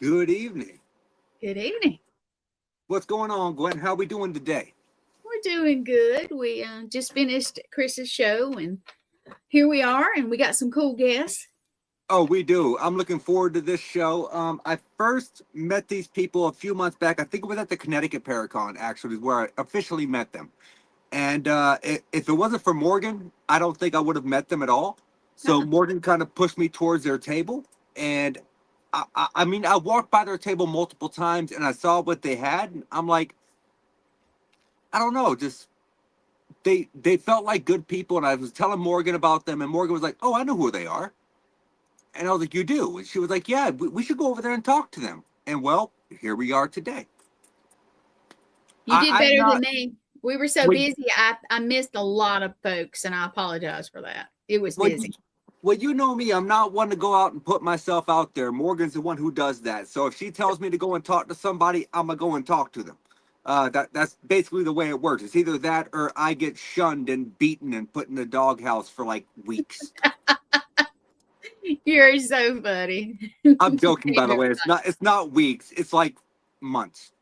Good evening. Good evening. What's going on, Gwen? How are we doing today? We're doing good. We just finished Chris's show, and here we are, and we got some cool guests. Oh, we do. I'm looking forward to this show. I first met these people a few months back. I think it was at the Connecticut Paracon, actually, is where I officially met them. And if it wasn't for Morgan, I don't think I would have met them at all. So Huh. Morgan kind of pushed me towards their table. And I mean, I walked by their table multiple times and I saw what they had. And I'm like, I don't know, just they felt like good people. And I was telling Morgan about them. And Morgan was like, oh, I know who they are. And I was like, you do? And she was like, yeah, we should go over there and talk to them. And well, here we are today. You did I'm better than not. me. We were so Well, busy. I missed a lot of folks, and I apologize for that. It was well, busy. well, you know me. I'm not one to go out and put myself out there. Morgan's the one who does that. So if she tells me to go and talk to somebody, I'm gonna go and talk to them. That's basically the way it works. It's either that or I get shunned and beaten and put in the doghouse for like weeks. You're so funny. I'm joking, by the way. It's not weeks. It's like months.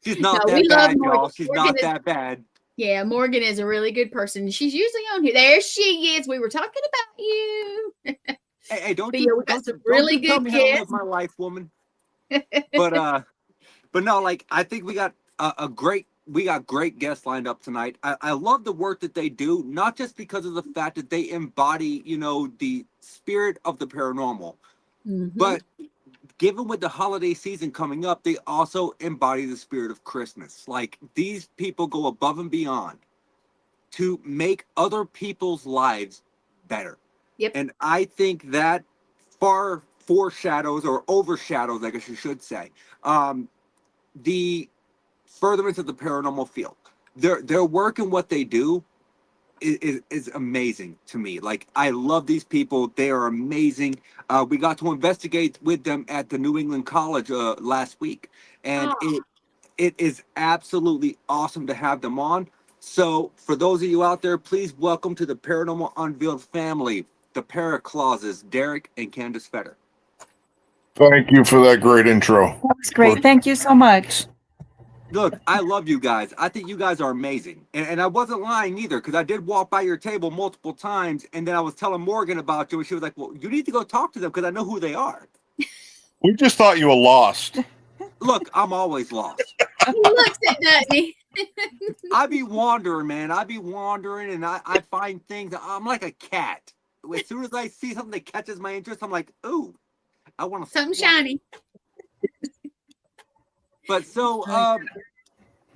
She's No, not we that love bad, Morgan. y'all. She's Morgan not is, that bad. yeah, Morgan is a really good person. She's usually on here. There she is. We were talking about you. Hey, don't But yeah, you we got don't some you don't really you tell good me how to live guests. my life, woman. But no, like I think we got great guests lined up tonight. I love the work that they do, not just because of the fact that they embody, the spirit of the paranormal, Mm-hmm. but given with the holiday season coming up, they also embody the spirit of Christmas. Like these people go above and beyond to make other people's lives better. Yep. And I think that far foreshadows or overshadows, I guess you should say, the furtherance of the paranormal field. Their work and what they do is amazing to me. Like I love these people; they are amazing. We got to investigate with them at the New England College last week, and Oh, it is absolutely awesome to have them on. So, for those of you out there, please welcome to the Paranormal Unveiled family, the Paraclauses, Derick and Candace Fetter. Thank you for that great intro. That was great. Thank you so much. Look, I love you guys. I think you guys are amazing. And I wasn't lying either, because I did walk by your table multiple times, and then I was telling Morgan about you, and she was like, well, you need to go talk to them because I know who they are. We just thought you were lost. Look, I'm always lost. he looks at Dudney. I be wandering, man. I be wandering, and I find things. I'm like a cat. As soon as I see something that catches my interest, I'm like, ooh, I want to. Something shiny. But so,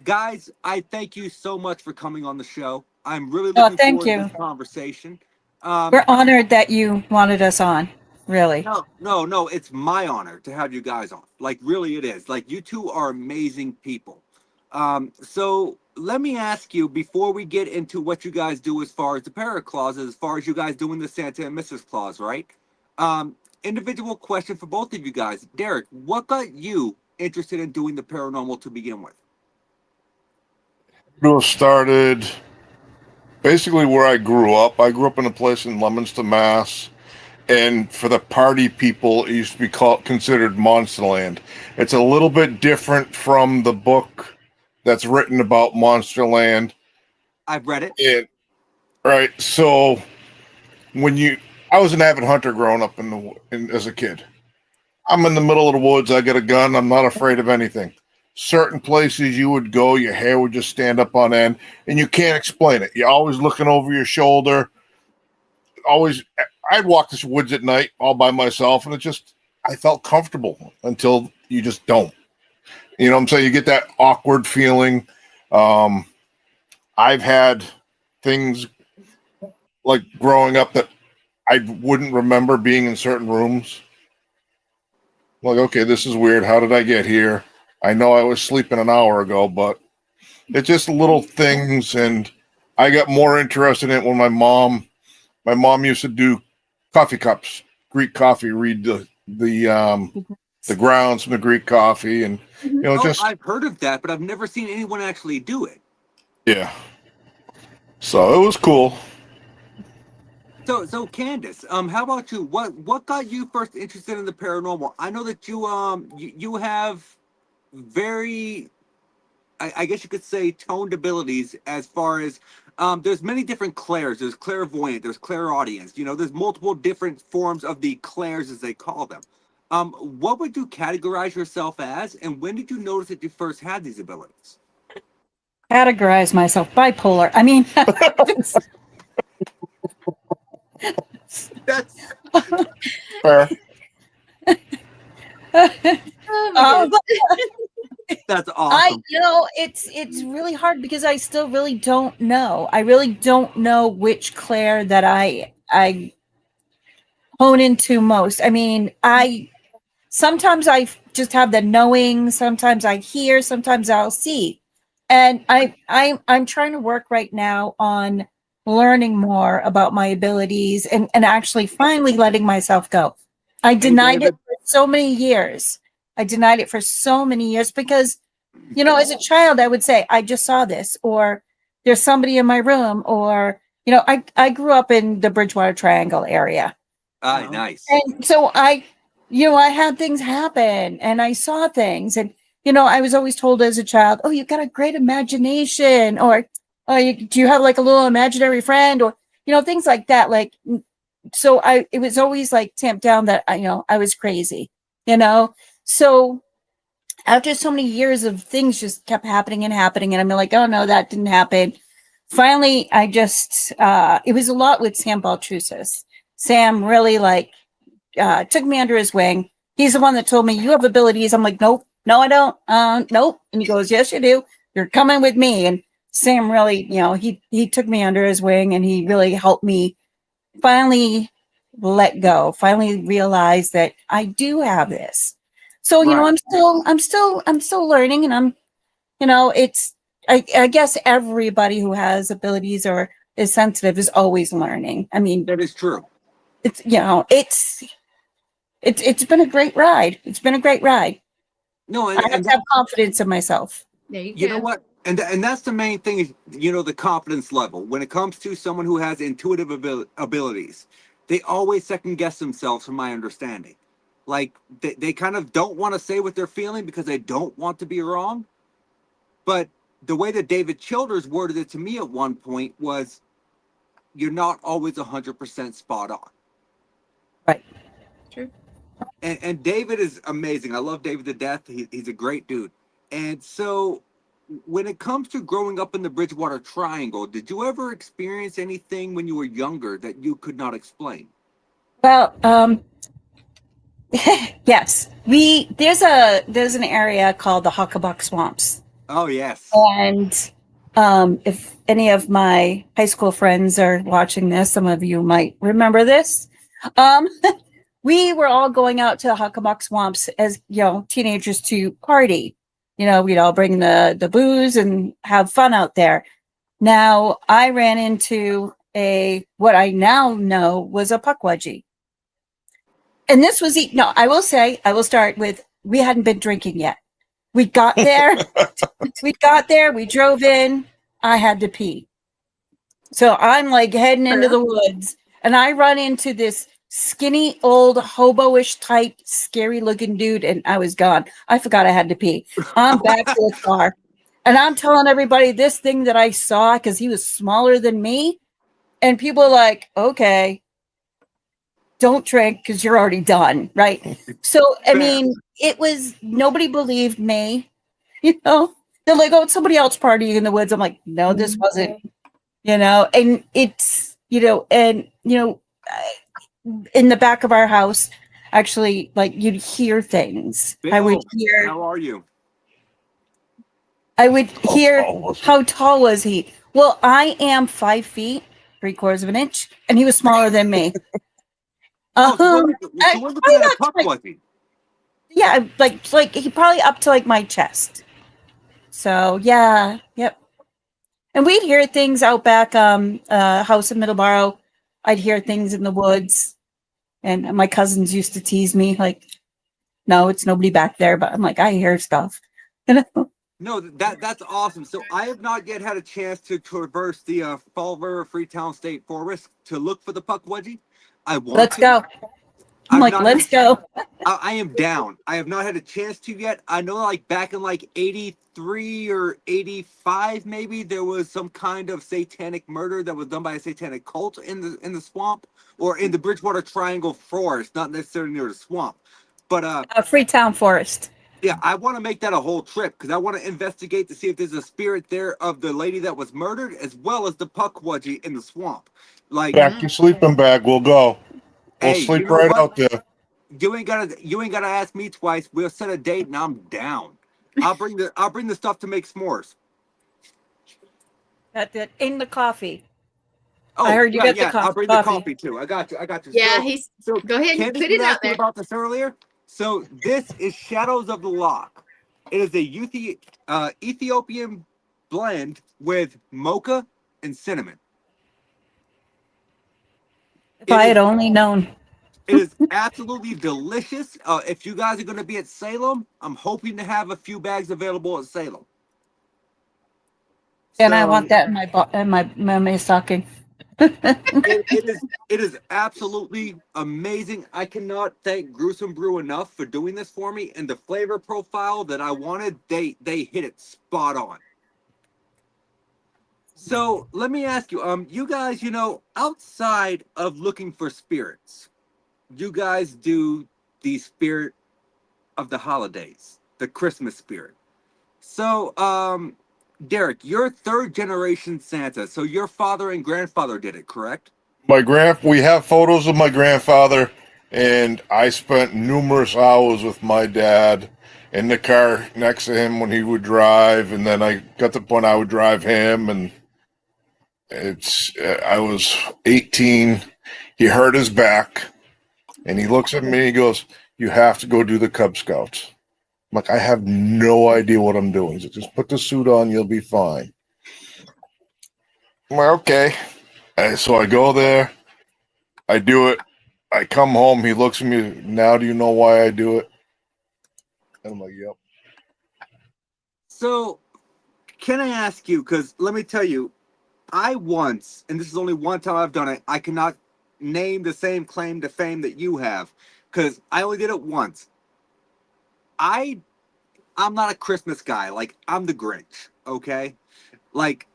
guys, I thank you so much for coming on the show. I'm really Oh, looking thank forward to you. this conversation. We're honored that you wanted us on. Really. No, it's my honor to have you guys on. Like, really, it is. Like, you two are amazing people. So let me ask you before we get into what you guys do as far as the Para Clauses, as far as you guys doing the Santa and Mrs. Claus, right? Individual question for both of you guys. Derick, what got you interested in doing the paranormal to begin with? It was started basically where I grew up. I grew up in a place in Leominster, Mass. And for the party people, it used to be considered Monsterland. It's a little bit different from the book that's written about Monsterland. I've read it. Right. So I was an avid hunter growing up as a kid. I'm in the middle of the woods. I got a gun. I'm not afraid of anything. Certain places you would go, your hair would just stand up on end, and you can't explain it. You're always looking over your shoulder. I'd walk the woods at night all by myself, and I felt comfortable until you just don't. You know what I'm saying? You get that awkward feeling. I've had things like growing up that I wouldn't remember being in certain rooms. Like, okay, this is weird. How did I get here? I know I was sleeping an hour ago, but it's just little things. And I got more interested in it when my mom used to do coffee cups, Greek coffee, read the grounds from the Greek coffee. And, I've heard of that, but I've never seen anyone actually do it. Yeah. So it was cool. So Candace, how about you? What got you first interested in the paranormal? I know that you have very, I guess you could say, toned abilities as far as there's many different clairs. There's clairvoyant, there's clairaudience. You know, there's multiple different forms of the clairs as they call them. What would you categorize yourself as, and when did you notice that you first had these abilities? Categorize myself bipolar. I mean, That's Fair. Oh, my um, goodness. that's awesome. it's really hard because I still really don't know. I really don't know which Claire that I hone into most. I mean, sometimes I just have the knowing, sometimes I hear, sometimes I'll see. And I'm trying to work right now on learning more about my abilities and actually finally letting myself go. I denied it David. for so many years. I denied it for so many years because, you know, as a child, I would say, I just saw this, or there's somebody in my room, or, you know, I grew up in the Bridgewater Triangle area. Nice. And so I had things happen and I saw things. And, you know, I was always told as a child, oh, you've got a great imagination, or oh, do you have like a little imaginary friend, or, you know, things like that. Like, so it was always like tamped down that, I was crazy, you know? So after so many years of things just kept happening and happening, and I'm like, oh no, that didn't happen. Finally, I just, it was a lot with Sam Baltrusis. Sam really took me under his wing. He's the one that told me, you have abilities. I'm like, nope, no, I don't. Nope. And he goes, yes, you do. You're coming with me. And Sam really, he took me under his wing, and he really helped me finally let go, finally realize that I do have this. So, Right. I'm still learning, and I guess everybody who has abilities or is sensitive is always learning. I mean, That is true. it's it's been a great ride. It's been a great ride. No, I have to have confidence in myself. There you you go. know what? And that's the main thing is, the confidence level. When it comes to someone who has intuitive abilities, they always second guess themselves, from my understanding. Like, they kind of don't want to say what they're feeling because they don't want to be wrong. But the way that David Childers worded it to me at one point was, you're not always 100% spot on. Right. True. And David is amazing. I love David to death. He's a great dude. And so, when it comes to growing up in the Bridgewater Triangle, did you ever experience anything when you were younger that you could not explain? Well, yes, there's an area called the Huckabuck Swamps. Oh, yes. And if any of my high school friends are watching this, some of you might remember this. We were all going out to the Huckabuck Swamps as, teenagers to party. We'd all bring the booze and have fun out there. Now, I ran into what I now know was a puckwudgie. And this was, I will start with, we hadn't been drinking yet. We got there, we drove in, I had to pee. So I'm like heading into the woods, and I run into this skinny, old, hobo-ish type, scary looking dude, and I was gone. I forgot I had to pee. I'm back to the car, and I'm telling everybody this thing that I saw, because he was smaller than me, and people are like, okay, don't drink because you're already done, right? So, I mean, nobody believed me, They're like, oh, it's somebody else partying in the woods. I'm like, no, this wasn't, and it's, in the back of our house, actually, like, you'd hear things. I would hear, How are you? how tall was he? Well, I am 5 feet, 3/4 of an inch, and he was smaller than me. So we're looking at a puck, was he? Yeah, like he probably up to like my chest. So yeah, yep. And we'd hear things out back, house in Middleborough. I'd hear things in the woods, and my cousins used to tease me like, "No, it's nobody back there." But I'm like, I hear stuff. No, that's awesome. So I have not yet had a chance to traverse the Fall River Freetown State Forest to look for the Pukwudgie. I want Let's to. go. I'm I've like, not let's had, go. I am down. I have not had a chance to yet. I know like back in like 83 or 85 maybe there was some kind of satanic murder that was done by a satanic cult in the swamp or in the Bridgewater Triangle Forest, not necessarily near the swamp. But Freetown Forest. yeah, I want to make that a whole trip because I want to investigate to see if there's a spirit there of the lady that was murdered, as well as the Pukwudgie in the swamp. Like, Pack your sleeping bag. We'll go. We'll hey, you sleep know right what? out there. You ain't gotta ask me twice. We'll set a date and I'm down. I'll bring the stuff to make s'mores. That's it. In the coffee. Oh, I heard you yeah, got the yeah. I'll bring the coffee. coffee too. I got you. I got you. Yeah, So go ahead and Candace put was it out asking there. about this earlier. So this is Shadows of the Lock. It is a Ethiopian blend with mocha and cinnamon. If It I is had only known. it is absolutely delicious. If you guys are going to be at Salem, I'm hoping to have a few bags available at Salem. And I So want that in my stocking. it is absolutely amazing. I cannot thank Gruesome Brew enough for doing this for me. And the flavor profile that I wanted, they hit it spot on. So let me ask you, you guys, outside of looking for spirits, you guys do the spirit of the holidays, the Christmas spirit. So, Derick, you're third generation Santa. So your father and grandfather did it, correct? We have photos of my grandfather, and I spent numerous hours with my dad in the car next to him when he would drive, and then I got to the point I would drive him, and I was 18. He hurt his back, and he looks at me and he goes, "You have to go do the Cub Scouts." I'm like, I have no idea what I'm doing. He said, just put the suit on, you'll be fine. I'm like, okay. And so I go there, I do it. I come home. He looks at me. Now, do you know why I do it? And I'm like, yep. So, can I ask you, because let me tell you, I once, and this is only one time I've done it, I cannot name the same claim to fame that you have, because I only did it once. I'm not a Christmas guy. Like, I'm the Grinch, okay? Like,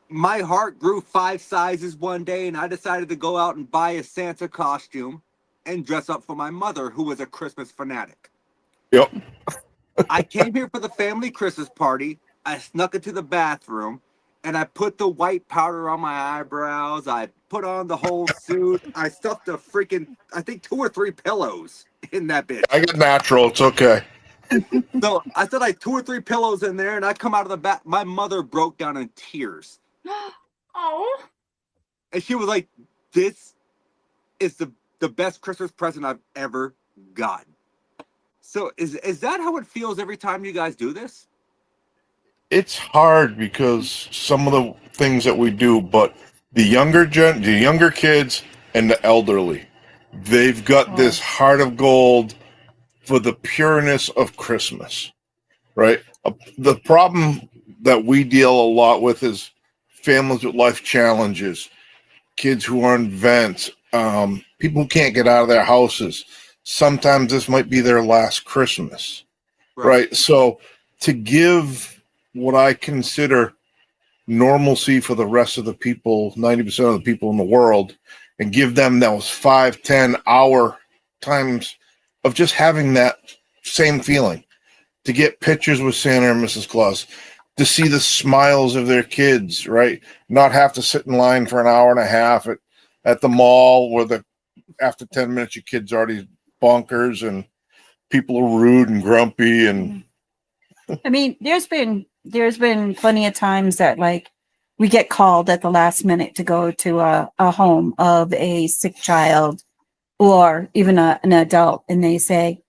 my heart grew 5 sizes one day, and I decided to go out and buy a Santa costume and dress up for my mother, who was a Christmas fanatic. Yep. I came here for the family Christmas party. I snuck into the bathroom, and I put the white powder on my eyebrows. I put on the whole suit. I stuffed a freaking, I think 2 or 3 pillows in that bitch. I get natural. It's okay. So I said like 2 or 3 pillows in there, and I come out of the bath. My mother broke down in tears. Oh, And she was like, this is the best Christmas present I've ever gotten. So is that how it feels every time you guys do this? It's hard because some of the things that we do, but the younger kids and the elderly, they've got this heart of gold for the pureness of Christmas, right? The problem that we deal a lot with is families with life challenges, kids who are in vents, people who can't get out of their houses. Sometimes this might be their last Christmas, right? So to give what I consider normalcy for the rest of the people, 90% of the people in the world, and give them those 5-10 hour times of just having that same feeling, to get pictures with Santa and Mrs. Claus, to see the smiles of their kids, right? Not have to sit in line for an hour and a half at the mall where after 10 minutes your kid's already bonkers and people are rude and grumpy. And I mean, there's been plenty of times that like we get called at the last minute to go to a home of a sick child or even an adult, and they say,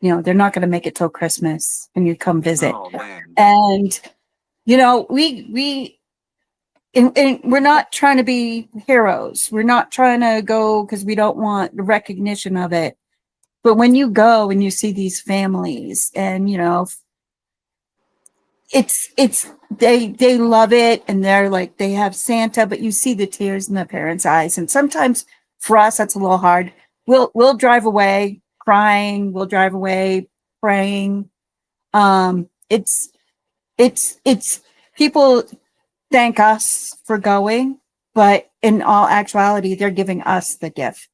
they're not going to make it till Christmas, and you come visit. Oh man. And and we're not trying to be heroes. We're not trying to go because we don't want the recognition of it. But when you go and you see these families and, they love it, and they're like, they have Santa, but you see the tears in the parents' eyes. And sometimes for us, that's a little hard. We'll drive away crying. We'll drive away praying. It's people thank us for going, but in all actuality, they're giving us the gift.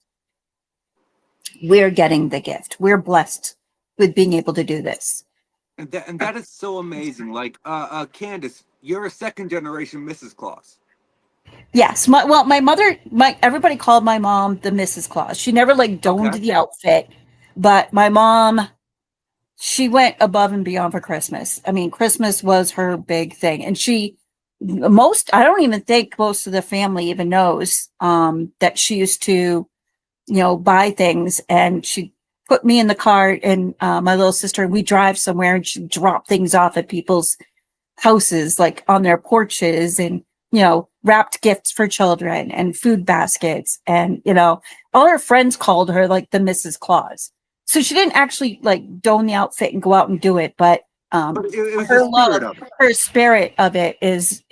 We're getting the gift. We're blessed with being able to do this. And that is so amazing. Like, Candace, you're a second generation Mrs. Claus. Yes. My mother, everybody called my mom the Mrs. Claus. She never like donned the outfit, but my mom, she went above and beyond for Christmas. I mean, Christmas was her big thing. And I don't even think most of the family even knows, that she used to, buy things, and she put me in the car and my little sister, and we drive somewhere, and she'd drop things off at people's houses, like on their porches, and, wrapped gifts for children and food baskets. And, all her friends called her like the Mrs. Claus. So she didn't actually like don the outfit and go out and do it, but it was her the spirit love, of it. her spirit of it is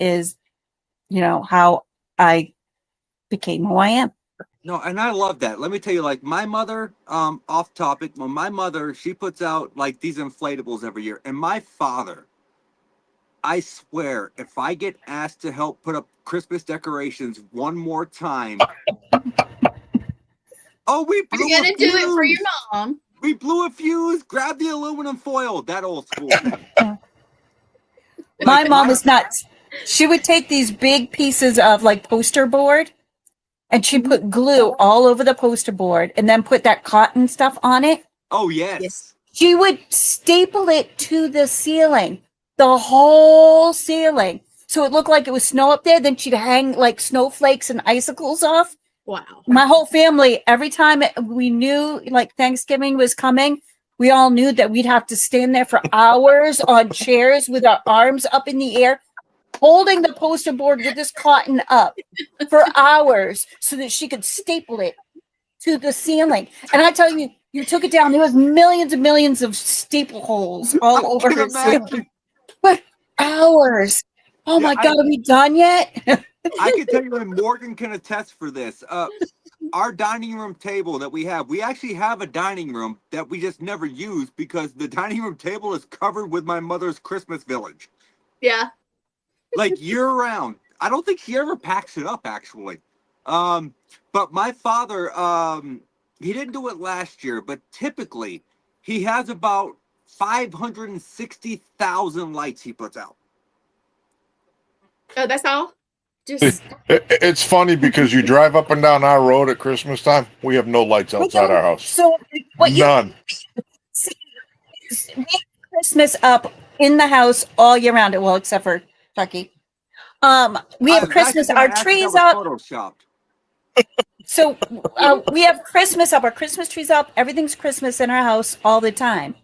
how I became who I am. No, and I love that. Let me tell you, like my mother, off topic, well, my mother, she puts out like these inflatables every year. And my father, I swear, if I get asked to help put up Christmas decorations one more time, we blew You're gonna a do it for your fuse. mom. We blew a fuse, grabbed the aluminum foil, that old school thing. My mom was nuts. She would take these big pieces of like poster board, and she put glue all over the poster board, and then put that cotton stuff on it. Oh, yes. Yes. She would staple it to the ceiling, the whole ceiling. So it looked like it was snow up there. Then she'd hang like snowflakes and icicles off. Wow. My whole family, every time we knew like Thanksgiving was coming, we all knew that we'd have to stand there for hours on chairs with our arms up in the air, holding the poster board with this cotton up for hours so that she could staple it to the ceiling. And I tell you, you took it down, there was millions and millions of staple holes all over can her imagine. ceiling. But hours. Oh my Yeah, God, are we done yet? I can tell you, and Morgan can attest for this. Our dining room table that we actually have a dining room that we just never use because the dining room table is covered with my mother's Christmas village. Yeah. Like year round. I don't think she ever packs it up actually. But my father, he didn't do it last year, but typically he has about 560,000 lights he puts out. Oh, that's all? Just It's funny because you drive up and down our road at Christmas time, we have no lights outside our house. So what you None. see is we have Christmas up in the house all year round. Well, except for Chucky. We have Christmas, our trees up. Photoshopped. So we have Christmas up, our Christmas trees up. Everything's Christmas in our house all the time.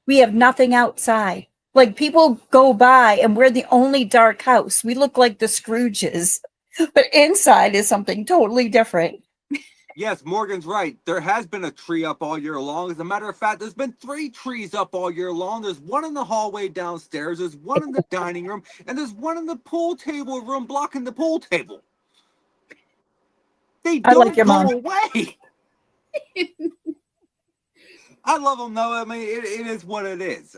We have nothing outside. Like people go by and we're the only dark house. We look like the Scrooges, but inside is something totally different. Yes, Morgan's right. There has been a tree up all year long. As a matter of fact, there's been 3 trees up all year long. There's one in the hallway downstairs, there's one in the dining room, and there's one in the pool table room blocking the pool table. They I don't like your go mom. away. I love them though. I mean, it is what it is.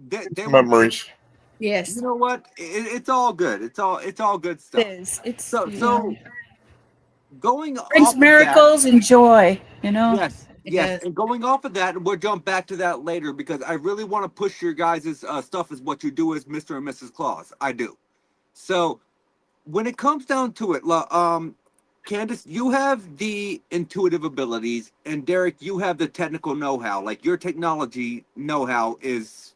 They Memories. yes. You know what? It's all good. It's all good stuff. It is. It's So going brings off miracles and joy, you know? Of that, yes, does. and going off of that, we'll jump back to that later because I really want to push your guys' stuff as what you do as Mr. and Mrs. Claus. I do. So when it comes down to it, Candace, you have the intuitive abilities, and Derick, you have the technical know-how. Like your technology know-how is,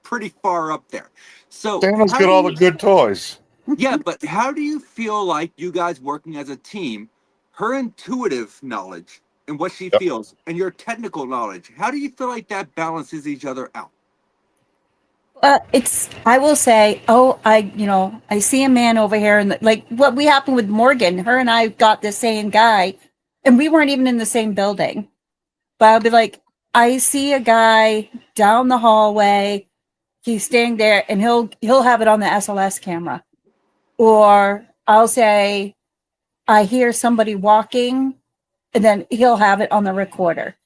pretty far up there. So Santa's how got do all the you- good toys. Yeah, but how do you feel like you guys working as a team, her intuitive knowledge and what she Yep. feels, and your technical knowledge, how do you feel like that balances each other out? I will say, I see a man over here, and like what we happened with Morgan, her and I got the same guy, and we weren't even in the same building. But I'll be like, I see a guy down the hallway, he's staying there, and he'll have it on the SLS camera, or I'll say I hear somebody walking, and then he'll have it on the recorder.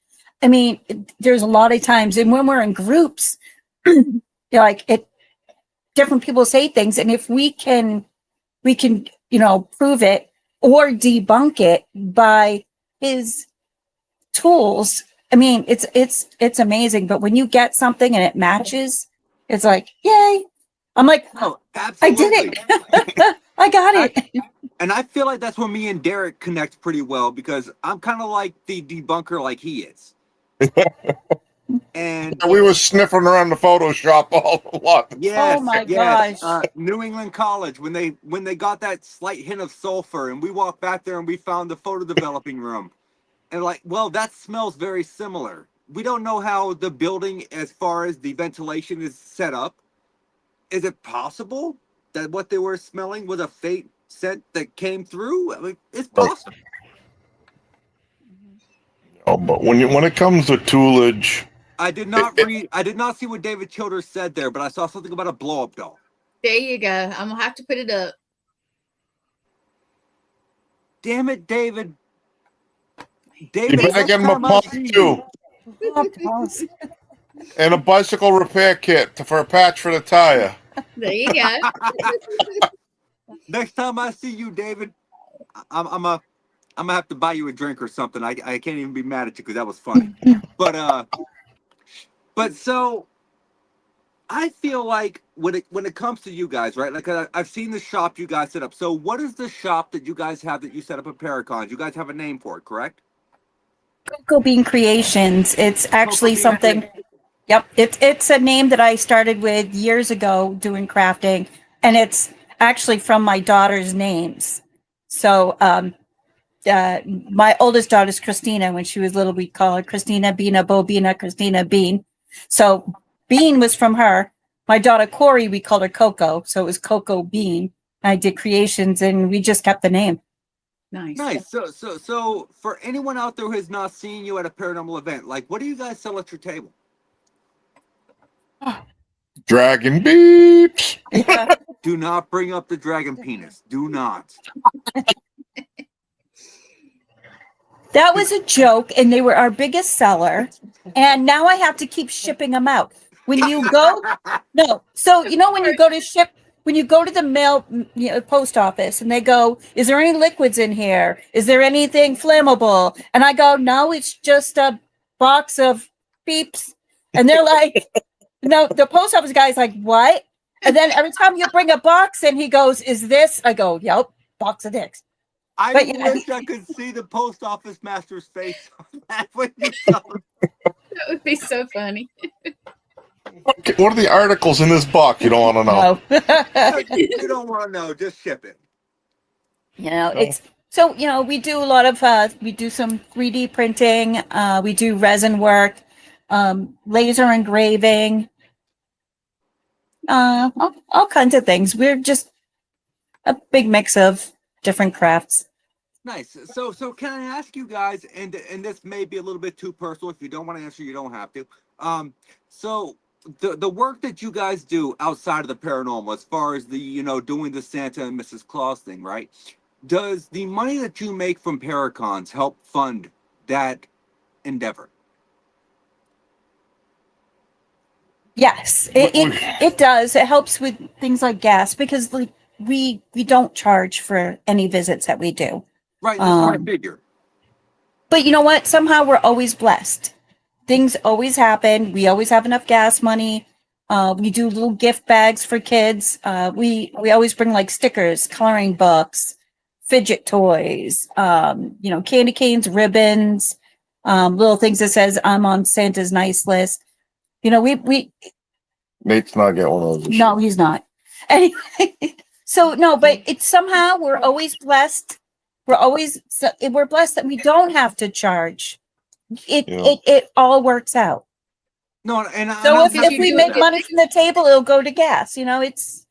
I mean, there's a lot of times, and when we're in groups, like different people say things, and if we can, prove it or debunk it by his tools. I mean, it's amazing. But when you get something and it matches, it's like, yay! I'm like, Oh, I did absolutely. it. I got it. And I feel like that's where me and Derick connect pretty well, because I'm kind of like the debunker like he is. And We were sniffing around the Photoshop all a lot. yes, Oh my yes. gosh. New England College, when they got that slight hint of sulfur, and we walked back there and we found the photo developing room, and like, well, that smells very similar. We don't know how the building, as far as the ventilation is set up. Is it possible that what they were smelling was a fake scent that came through? I mean, it's possible. Oh, but when it comes to toolage, I did not read. I did not see what David Childers said there, but I saw something about a blow up doll. There you go. I'm gonna have to put it up. Damn it, David. you David, better next get him a time I pump see too, you- and a bicycle repair kit for a patch for the tire. There you go. Next time I see you, David, I'm gonna have to buy you a drink or something. I can't even be mad at you because that was funny. But so I feel like when it comes to you guys, right? Like I've seen the shop you guys set up. So what is the shop that you guys have that you set up at Paracons? You guys have a name for it, correct? Cocobean Creations. It's actually Cocobean. something. Yep, it's a name that I started with years ago doing crafting, and it's actually from my daughter's names. So, my oldest daughter's Christina. When she was little, we'd call her Christina Beana, Bobina, Christina Bean. So Bean was from her. My daughter Corey, we called her Coco, so it was Coco Bean. I did creations, and we just kept the name. Nice. Nice. So for anyone out there who has not seen you at a paranormal event, like what do you guys sell at your table? Dragon beeps. Do not bring up the dragon penis. Do not. That was a joke, and they were our biggest seller. And now I have to keep shipping them out. When you go, no. So when you go to ship, when you go to the mail, post office, and they go, "Is there any liquids in here? Is there anything flammable?" And I go, "No, it's just a box of peeps." And they're like, "No." The post office guy's like, "What?" And then every time you bring a box, and he goes, "Is this?" I go, "Yep, box of dicks." I But, yeah. wish I could see the post office master's face on that when you tell him. That would be so funny. What are the articles in this book you don't want to know? No. You don't want to know. Just ship it. It's so we do a lot of we do some 3D printing, we do resin work, laser engraving, all kinds of things. We're just a big mix of different crafts. Nice. So can I ask you guys, and this may be a little bit too personal. If you don't want to answer, you don't have to. So the work that you guys do outside of the paranormal, as far as the doing the Santa and Mrs. Claus thing, right? Does the money that you make from Paracons help fund that endeavor? Yes, it does. It helps with things like gas, because like we don't charge for any visits that we do. Right. That's my figure. But you know what? Somehow we're always blessed. Things always happen. We always have enough gas money. We do little gift bags for kids. We always bring like stickers, coloring books, fidget toys, candy canes, ribbons, little things that says I'm on Santa's nice list. We Nate's not getting one of those. no, he's not. Anyway, so no, but it's somehow we're always blessed. We're blessed that we don't have to charge. It all works out. No, and So I'm if happy we to make do that. money from the table, it'll go to gas. It's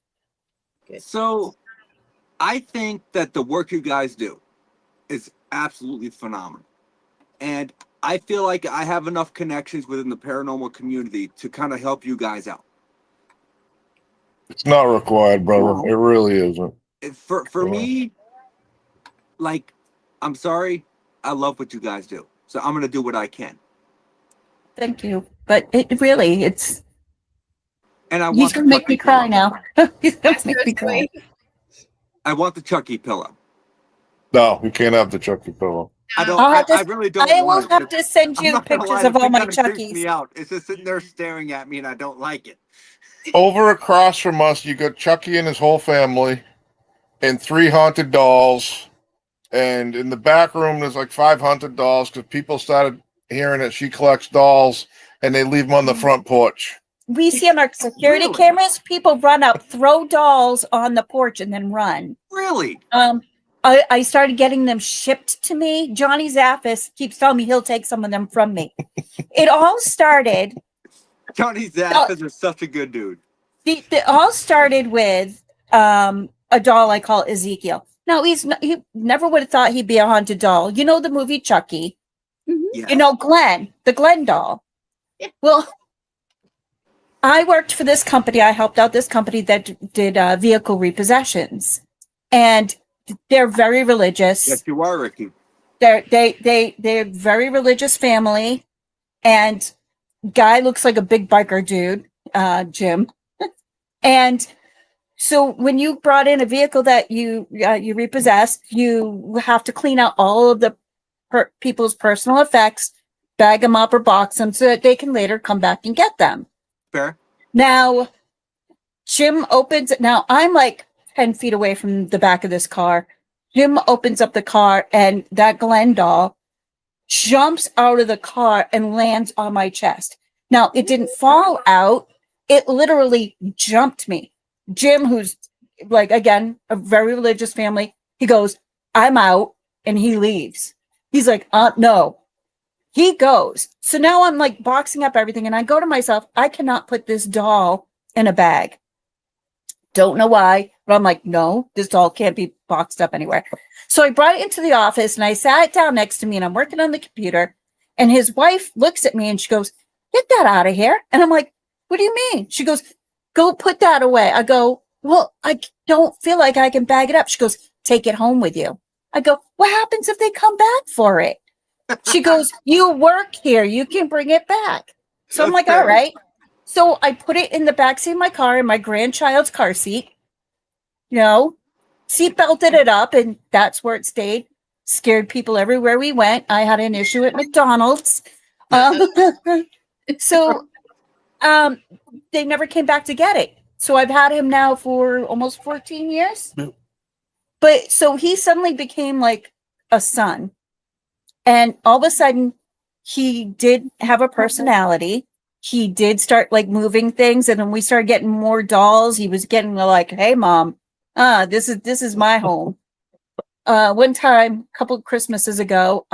So I think that the work you guys do is absolutely phenomenal. And I feel like I have enough connections within the paranormal community to kind of help you guys out. It's not required, brother. It really isn't. For me, like, I'm sorry, I love what you guys do, so I'm gonna do what I can. Thank you. But it really, it's, And I he's want going the to make me Chucky cry pillow. now. He's going That's to make so me cry. sweet. I want the Chucky pillow. No, you can't have the Chucky pillow. I don't. I'll have I to, really don't I will want it. have to send I'm you not gonna lie, pictures the of all thing my kind of creeps Chuckies. me out. It's just sitting there staring at me, and I don't like it. Over across from us, you got Chucky and his whole family, and 3 haunted dolls. And in the back room, there's like 5 haunted dolls because people started hearing that she collects dolls, and they leave them on the front porch. We see on our security Really? cameras, people run up, throw dolls on the porch, and then run. Really? I started getting them shipped to me. Johnny Zaffis keeps telling me he'll take some of them from me. It all started. Johnny Zappis is such a good dude. It all started with a doll I call Ezekiel. Now he never would have thought he'd be a haunted doll. You know the movie Chucky. Yes. You know Gwen, the Gwen doll. Yeah. Well, I worked for this company. I helped out this company that did vehicle repossessions, and they're very religious. Yes, you are, Ricky. They're very religious family, and guy looks like a big biker dude, Jim. And so when you brought in a vehicle that you repossessed, you have to clean out all of the people's personal effects, bag them up or box them so that they can later come back and get them. Fair. Now, Jim opens it. Now, I'm like 10 feet away from the back of this car. Jim opens up the car, and that Glen doll jumps out of the car and lands on my chest. Now, it didn't fall out. It literally jumped me. Jim, who's like, again, a very religious family, he goes, I'm out, and he leaves. He's like, no. He goes. So now I'm like boxing up everything, and I go to myself, I cannot put this doll in a bag. Don't know why, but I'm like, no, this doll can't be boxed up anywhere. So I brought it into the office, and I sat it down next to me, and I'm working on the computer, and his wife looks at me, and she goes, get that out of here. And I'm like, what do you mean? She goes, go put that away. I go, well, I don't feel like I can bag it up. She goes, take it home with you. I go, what happens if they come back for it? She goes, you work here. You can bring it back. So I'm like, all right. So I put it in the backseat of my car in my grandchild's car seat, seat belted it up, and that's where it stayed. Scared people everywhere we went. I had an issue at McDonald's. So they never came back to get it. So I've had him now for almost 14 years. Yep. But so he suddenly became like a son. And all of a sudden, he did have a personality. He did start like moving things. And then we started getting more dolls. He was getting like, hey, mom, this is my home. One time, a couple of Christmases ago,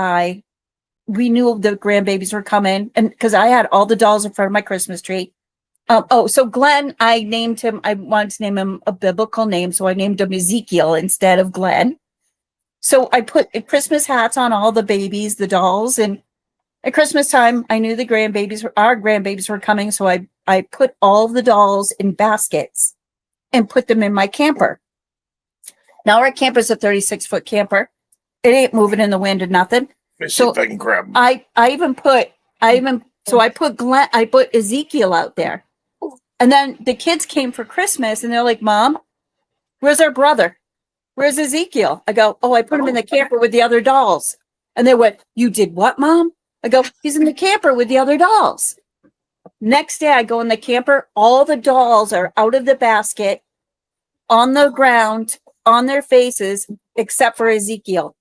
we knew the grandbabies were coming, and because I had all the dolls in front of my Christmas tree. So Glenn, I named him. I wanted to name him a biblical name, so I named him Ezekiel instead of Glenn. So I put Christmas hats on all the babies, the dolls, and at Christmas time, I knew our grandbabies were coming, so I put all of the dolls in baskets and put them in my camper. Now our camper's a 36-foot camper. It ain't moving in the wind or nothing. So if I can grab them. I put Ezekiel out there. And then the kids came for Christmas, and they're like, Mom, where's our brother? Where's Ezekiel? I go, I put him in the camper with the other dolls. And they went, you did what, Mom? I go, he's in the camper with the other dolls. Next day I go in the camper. All the dolls are out of the basket, on the ground, on their faces, except for Ezekiel.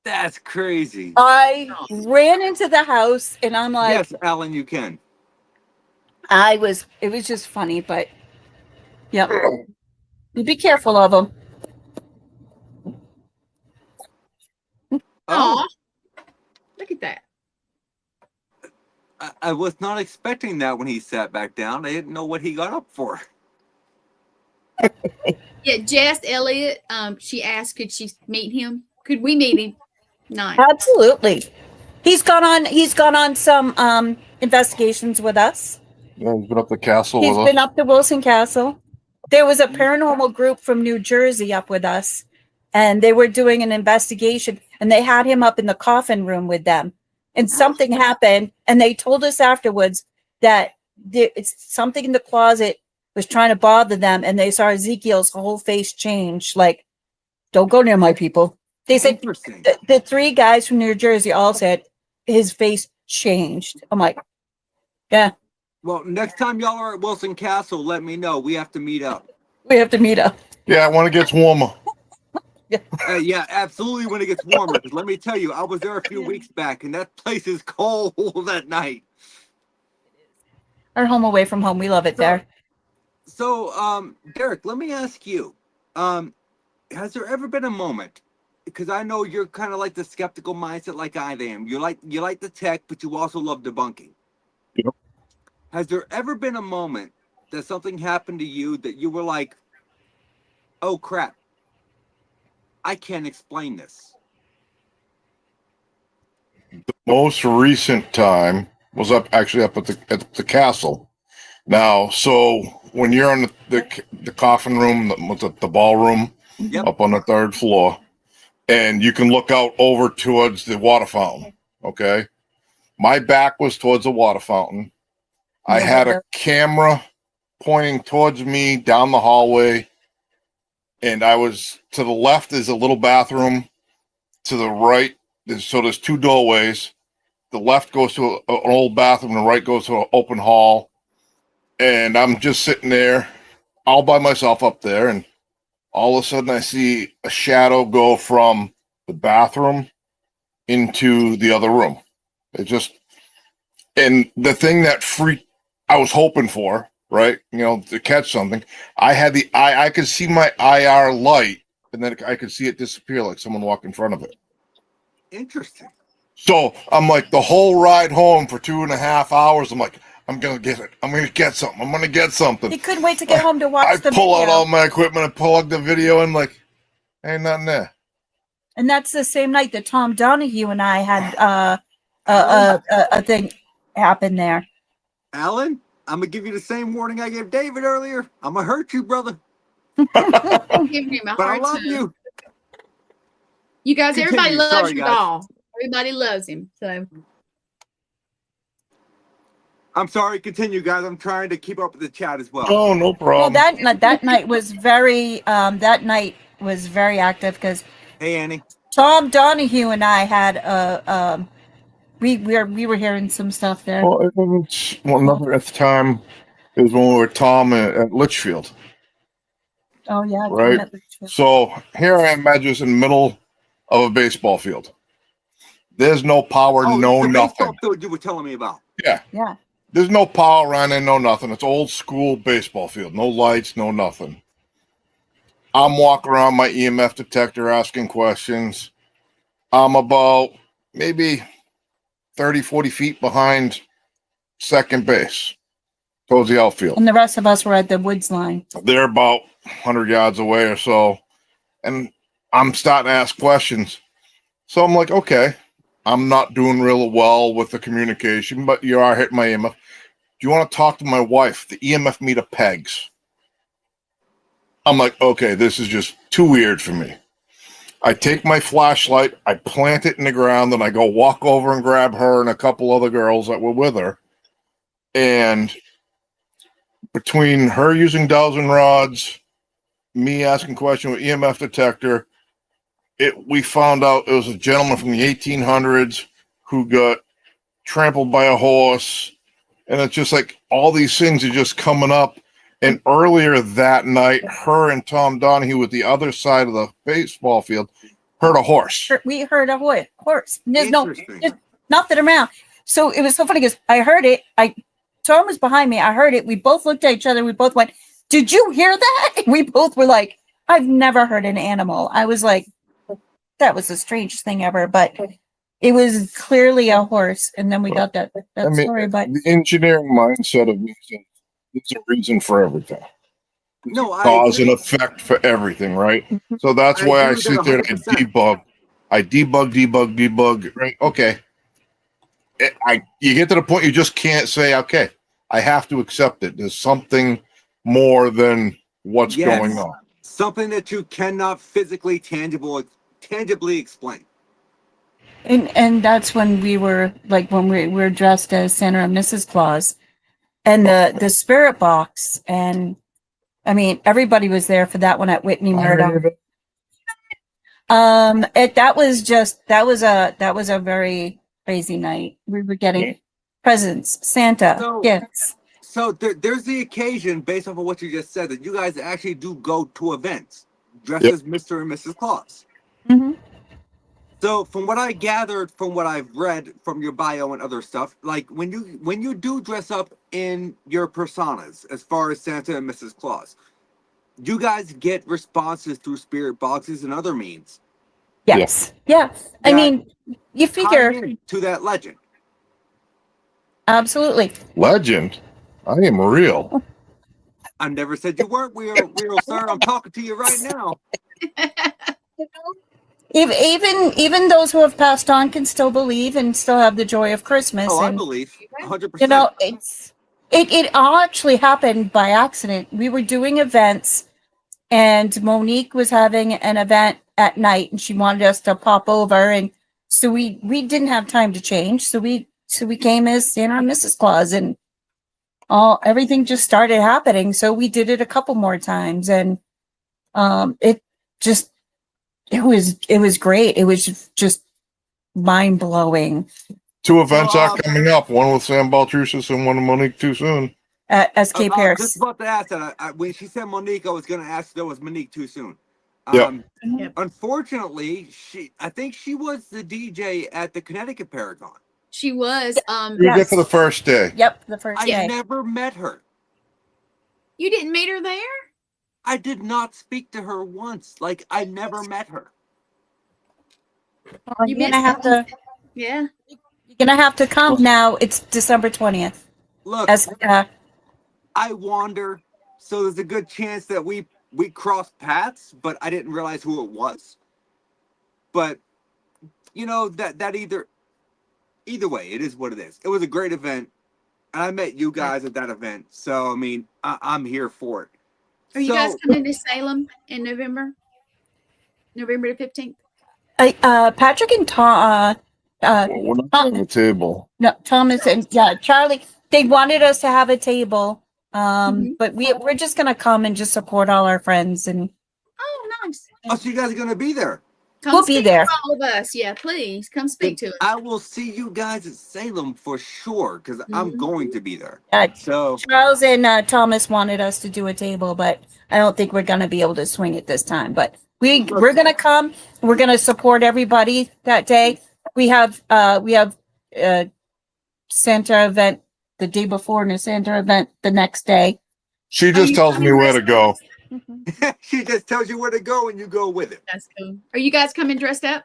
That's crazy. I ran into the house, and I'm like, Yes, Alan, you can. it was just funny, but yep. You be careful of them. Aw, look at that. I was not expecting that when he sat back down. I didn't know what he got up for. Yeah, Jess Elliott. She asked, could she meet him? Could we meet him? Nice. Absolutely. He's gone on some investigations with us. Yeah, he's been up the castle He's with been us. up to Wilson Castle. there was a paranormal group from New Jersey up with us, and they were doing an investigation, and they had him up in the coffin room with them. And something happened, and they told us afterwards that it's something in the closet was trying to bother them, and they saw Ezekiel's whole face change. Like, don't go near my people. They said Interesting. the three guys from New Jersey all said his face changed. I'm like, yeah, Well, next time y'all are at Wilson Castle, let me know. We have to meet up. we have to meet up. Yeah, when it gets warmer. Yeah, absolutely when it gets warmer. 'Cause let me tell you, I was there a few weeks back, and that place is cold at night. Our home away from home. We love it there. So, Derick, let me ask you, has there ever been a moment? Because I know you're kind of like the skeptical mindset, like I am. You like the tech, but you also love debunking. Yep. Has there ever been a moment that something happened to you that you were like, "Oh crap, I can't explain this"? Most recent time was up at the castle. Now, so when you're in the coffin room, the ballroom, Yep. up on the 3rd floor, and you can look out over towards the water fountain. Okay, my back was towards the water fountain. I had a camera pointing towards me down the hallway, and I was to the left is a little bathroom. To the right, there's 2 doorways. The left goes to an old bathroom, the right goes to an open hall. And I'm just sitting there all by myself up there, and all of a sudden I see a shadow go from the bathroom into the other room. And the thing that I was hoping for, right? To catch something. I could see my IR light, and then I could see it disappear like someone walked in front of it. Interesting. So I'm like, the whole ride home for 2.5 hours, I'm like, I'm gonna get it. I'm gonna get something. I'm gonna get something. He couldn't wait to get home to watch I the pull video. out all my equipment and plug the video in, like, ain't nothing there. And that's the same night that Tom Donahue and I had a thing happen there. Alan, I'm gonna give you the same warning I gave David earlier. I'm gonna hurt you, brother, I'm giving him a but I hard love time. you. You guys, Continue. everybody loves Sorry, your guys. doll. Everybody loves him. So I'm sorry. Continue, guys. I'm trying to keep up with the chat as well. Oh, no Well, problem. that night was very active because Hey, Annie. Tom Donahue and I had we were hearing some stuff there. Well, another time is when we were Tom at Litchfield. Oh yeah, Right. Tom at Litchfield. So here I am, just in the middle of a baseball field. There's no power, Oh, no the nothing. baseball field you were telling me about. Yeah. Yeah. There's no power around there, no nothing. It's old school baseball field. No lights, no nothing. I'm walking around my EMF detector asking questions. I'm about maybe 30, 40 feet behind second base towards the outfield. And the rest of us were at the woods line. They're about 100 yards away or so. And I'm starting to ask questions. So I'm like, okay, I'm not doing real well with the communication, but you are hitting my EMF. Do you want to talk to my wife? The EMF meter pegs. I'm like, okay, this is just too weird for me. I take my flashlight, I plant it in the ground, and I go walk over and grab her and a couple other girls that were with her. And between her using dowsing rods, me asking questions with EMF detector, we found out it was a gentleman from the 1800s who got trampled by a horse. And it's just like all these things are just coming up. And earlier that night, her and Tom Donahue with the other side of the baseball field heard a horse. We heard a horse. There's Interesting. nothing around. So it was so funny because I heard it. Tom was behind me. I heard it. We both looked at each other. We both went, "Did you hear that?" We both were like, "I've never heard an animal." I was like, that was the strangest thing ever. But it was clearly a horse. And then we got that story. But the engineering mindset of me is there's a reason for everything. No, I Cause agree. and effect for everything, right? So that's I why agree I with sit that there and 100%. I debug, right? Okay. You get to the point you just can't say, okay, I have to accept it. There's something more than what's Yes. going on. Something that you cannot physically tangibly explain. And that's when we were like when we were dressed as Santa and Mrs. Claus, and the spirit box, and I mean everybody was there for that one at Whitney Murdoch. That was a very crazy night. We were getting presents, Santa, So- gifts. So there's the occasion, based off of what you just said, that you guys actually do go to events dressed Yep. as Mr. and Mrs. Claus. hmm So from what I gathered, from what I've read from your bio and other stuff, like when you do dress up in your personas, as far as Santa and Mrs. Claus, you guys get responses through spirit boxes and other means. Yes, yeah. I That mean, you figure tie in to that legend. absolutely. Legend. I am real. I never said you weren't real, sir. I'm talking to you right now. Even those who have passed on can still believe and still have the joy of Christmas. Oh, I And believe 100%. you know, it all actually happened by accident. We were doing events, and Monique was having an event at night, and she wanted us to pop over, and so we didn't have time to change, so we came as Santa and Mrs. Claus, and everything just started happening. So we did it a couple more times, and it was great. It was just mind blowing. 2 events are coming up. One with Sam Baltrusis and one with Monique Too Soon. At SK I was Pierce. just about to ask that. When she said Monique, I was going to ask if there was Monique Too Soon. Yep. Yep. Unfortunately, I think she was the DJ at the Connecticut Paragon. She was. You were there for the first day. Yep, the first I day. never met her. You didn't meet her there? I did not speak to her once. Like, I never met her. Well, You you're gonna have to. Yeah. You're gonna have to come now. It's December 20th. Look, As I wander, so there's a good chance that we crossed paths, but I didn't realize who it was. But you know that either way, it is what it is. It was a great event, and I met you guys at that event. So I mean, I'm here for it. Are you guys coming to Salem in November? November the 15th? Patrick and Tom, We're not on the table. no, Thomas and Charlie, they wanted us to have a table. Mhm. But we're just gonna come and just support all our friends, and Oh, nice. Oh, so you guys are gonna be there? Come We'll be speak there. to all of us. Yeah, please come speak to us. I will see you guys at Salem for sure, because I'm Mhm. going to be there. uh, So Charles and Thomas wanted us to do a table, but I don't think we're gonna be able to swing it this time. But we're gonna come. We're gonna support everybody that day. We have Santa event the day before and a Santa event the next day. She Are just you tells me coming where to dressed go. up? she just tells you where to go, and you go with it. That's cool. Are you guys coming dressed up?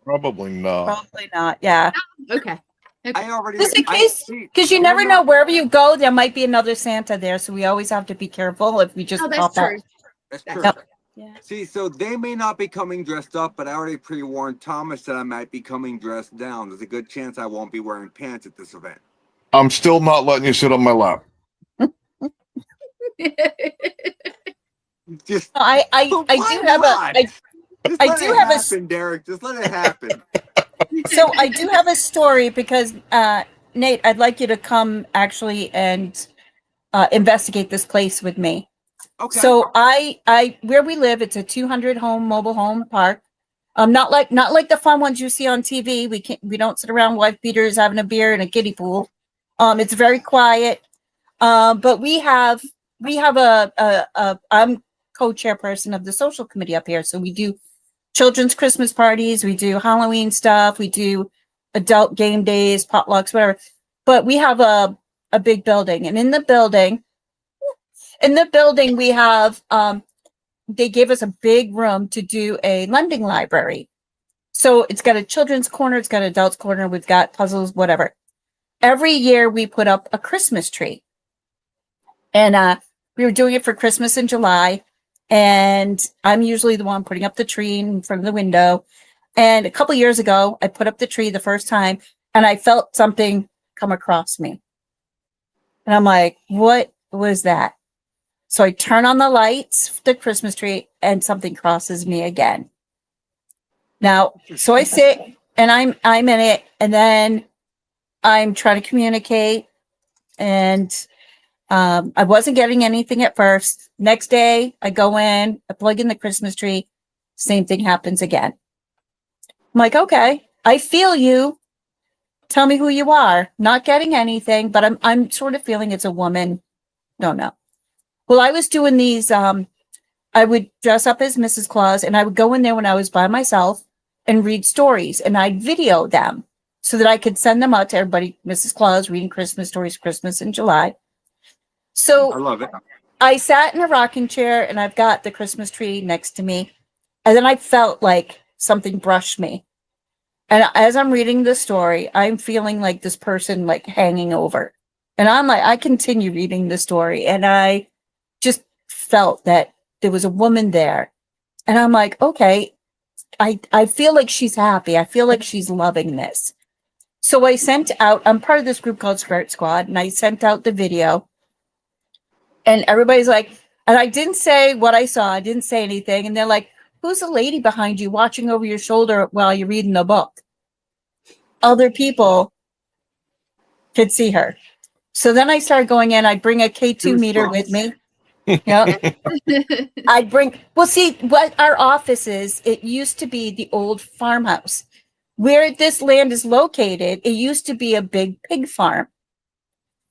Probably not. Probably not. Yeah. Okay. I already. Just in I- case, see, because you I never don't know, wherever you go, there might be another Santa there. So we always have to be careful if we just Oh, that's pop out. true. That's true. Yep. Yeah. See, so they may not be coming dressed up, but I already pre-warned Thomas that I might be coming dressed down. There's a good chance I won't be wearing pants at this event. I'm still not letting you sit on my lap. Just I why do have not? Just I let do it have a- happen, Derick. Just let it happen. so I do have a story because Nate, I'd like you to come actually and investigate this place with me. Okay. So I where we live, it's a 200 home mobile home park. Not like the fun ones you see on TV. We don't sit around wife beaters having a beer in a kiddie pool. It's very quiet. But we have I'm co-chairperson of the social committee up here. So we do children's Christmas parties, we do Halloween stuff, we do adult game days, potlucks, whatever. But we have a big building, and in the building we have they gave us a big room to do a lending library. So it's got a children's corner, it's got an adults corner, we've got puzzles, whatever. Every year we put up a Christmas tree. And we were doing it for Christmas in July. And I'm usually the one putting up the tree in front of the window. And a couple years ago, I put up the tree the first time, and I felt something come across me. And I'm like, what was that? So I turn on the lights, the Christmas tree, and something crosses me again. Now, so I sit and I'm in it, and then I'm trying to communicate, and I wasn't getting anything at first. Next day, I go in, I plug in the Christmas tree, same thing happens again. I'm like, okay, I feel you. Tell me who you are. Not getting anything, but I'm sort of feeling it's a woman. Don't know. Well, I was doing these. I would dress up as Mrs. Claus, and I would go in there when I was by myself and read stories, and I'd video them so that I could send them out to everybody. Mrs. Claus reading Christmas stories, Christmas in July. I So love it. I sat in a rocking chair, and I've got the Christmas tree next to me, and then I felt like something brushed me. And as I'm reading the story, I'm feeling like this person like hanging over. And I'm like, I continue reading the story, and I just felt that there was a woman there. And I'm like, okay, I feel like she's happy. I feel like she's loving this. So I sent out, I'm part of this group called Spirit Squad, and I sent out the video. And everybody's like, and I didn't say what I saw. I didn't say anything. And they're like, who's the lady behind you watching over your shoulder while you're reading the book? Other people could see her. So then I started going in. I'd bring a K2 meter with me. Yeah. I'd bring, well, see, what our office is, it used to be the old farmhouse. Where this land is located, it used to be a big pig farm.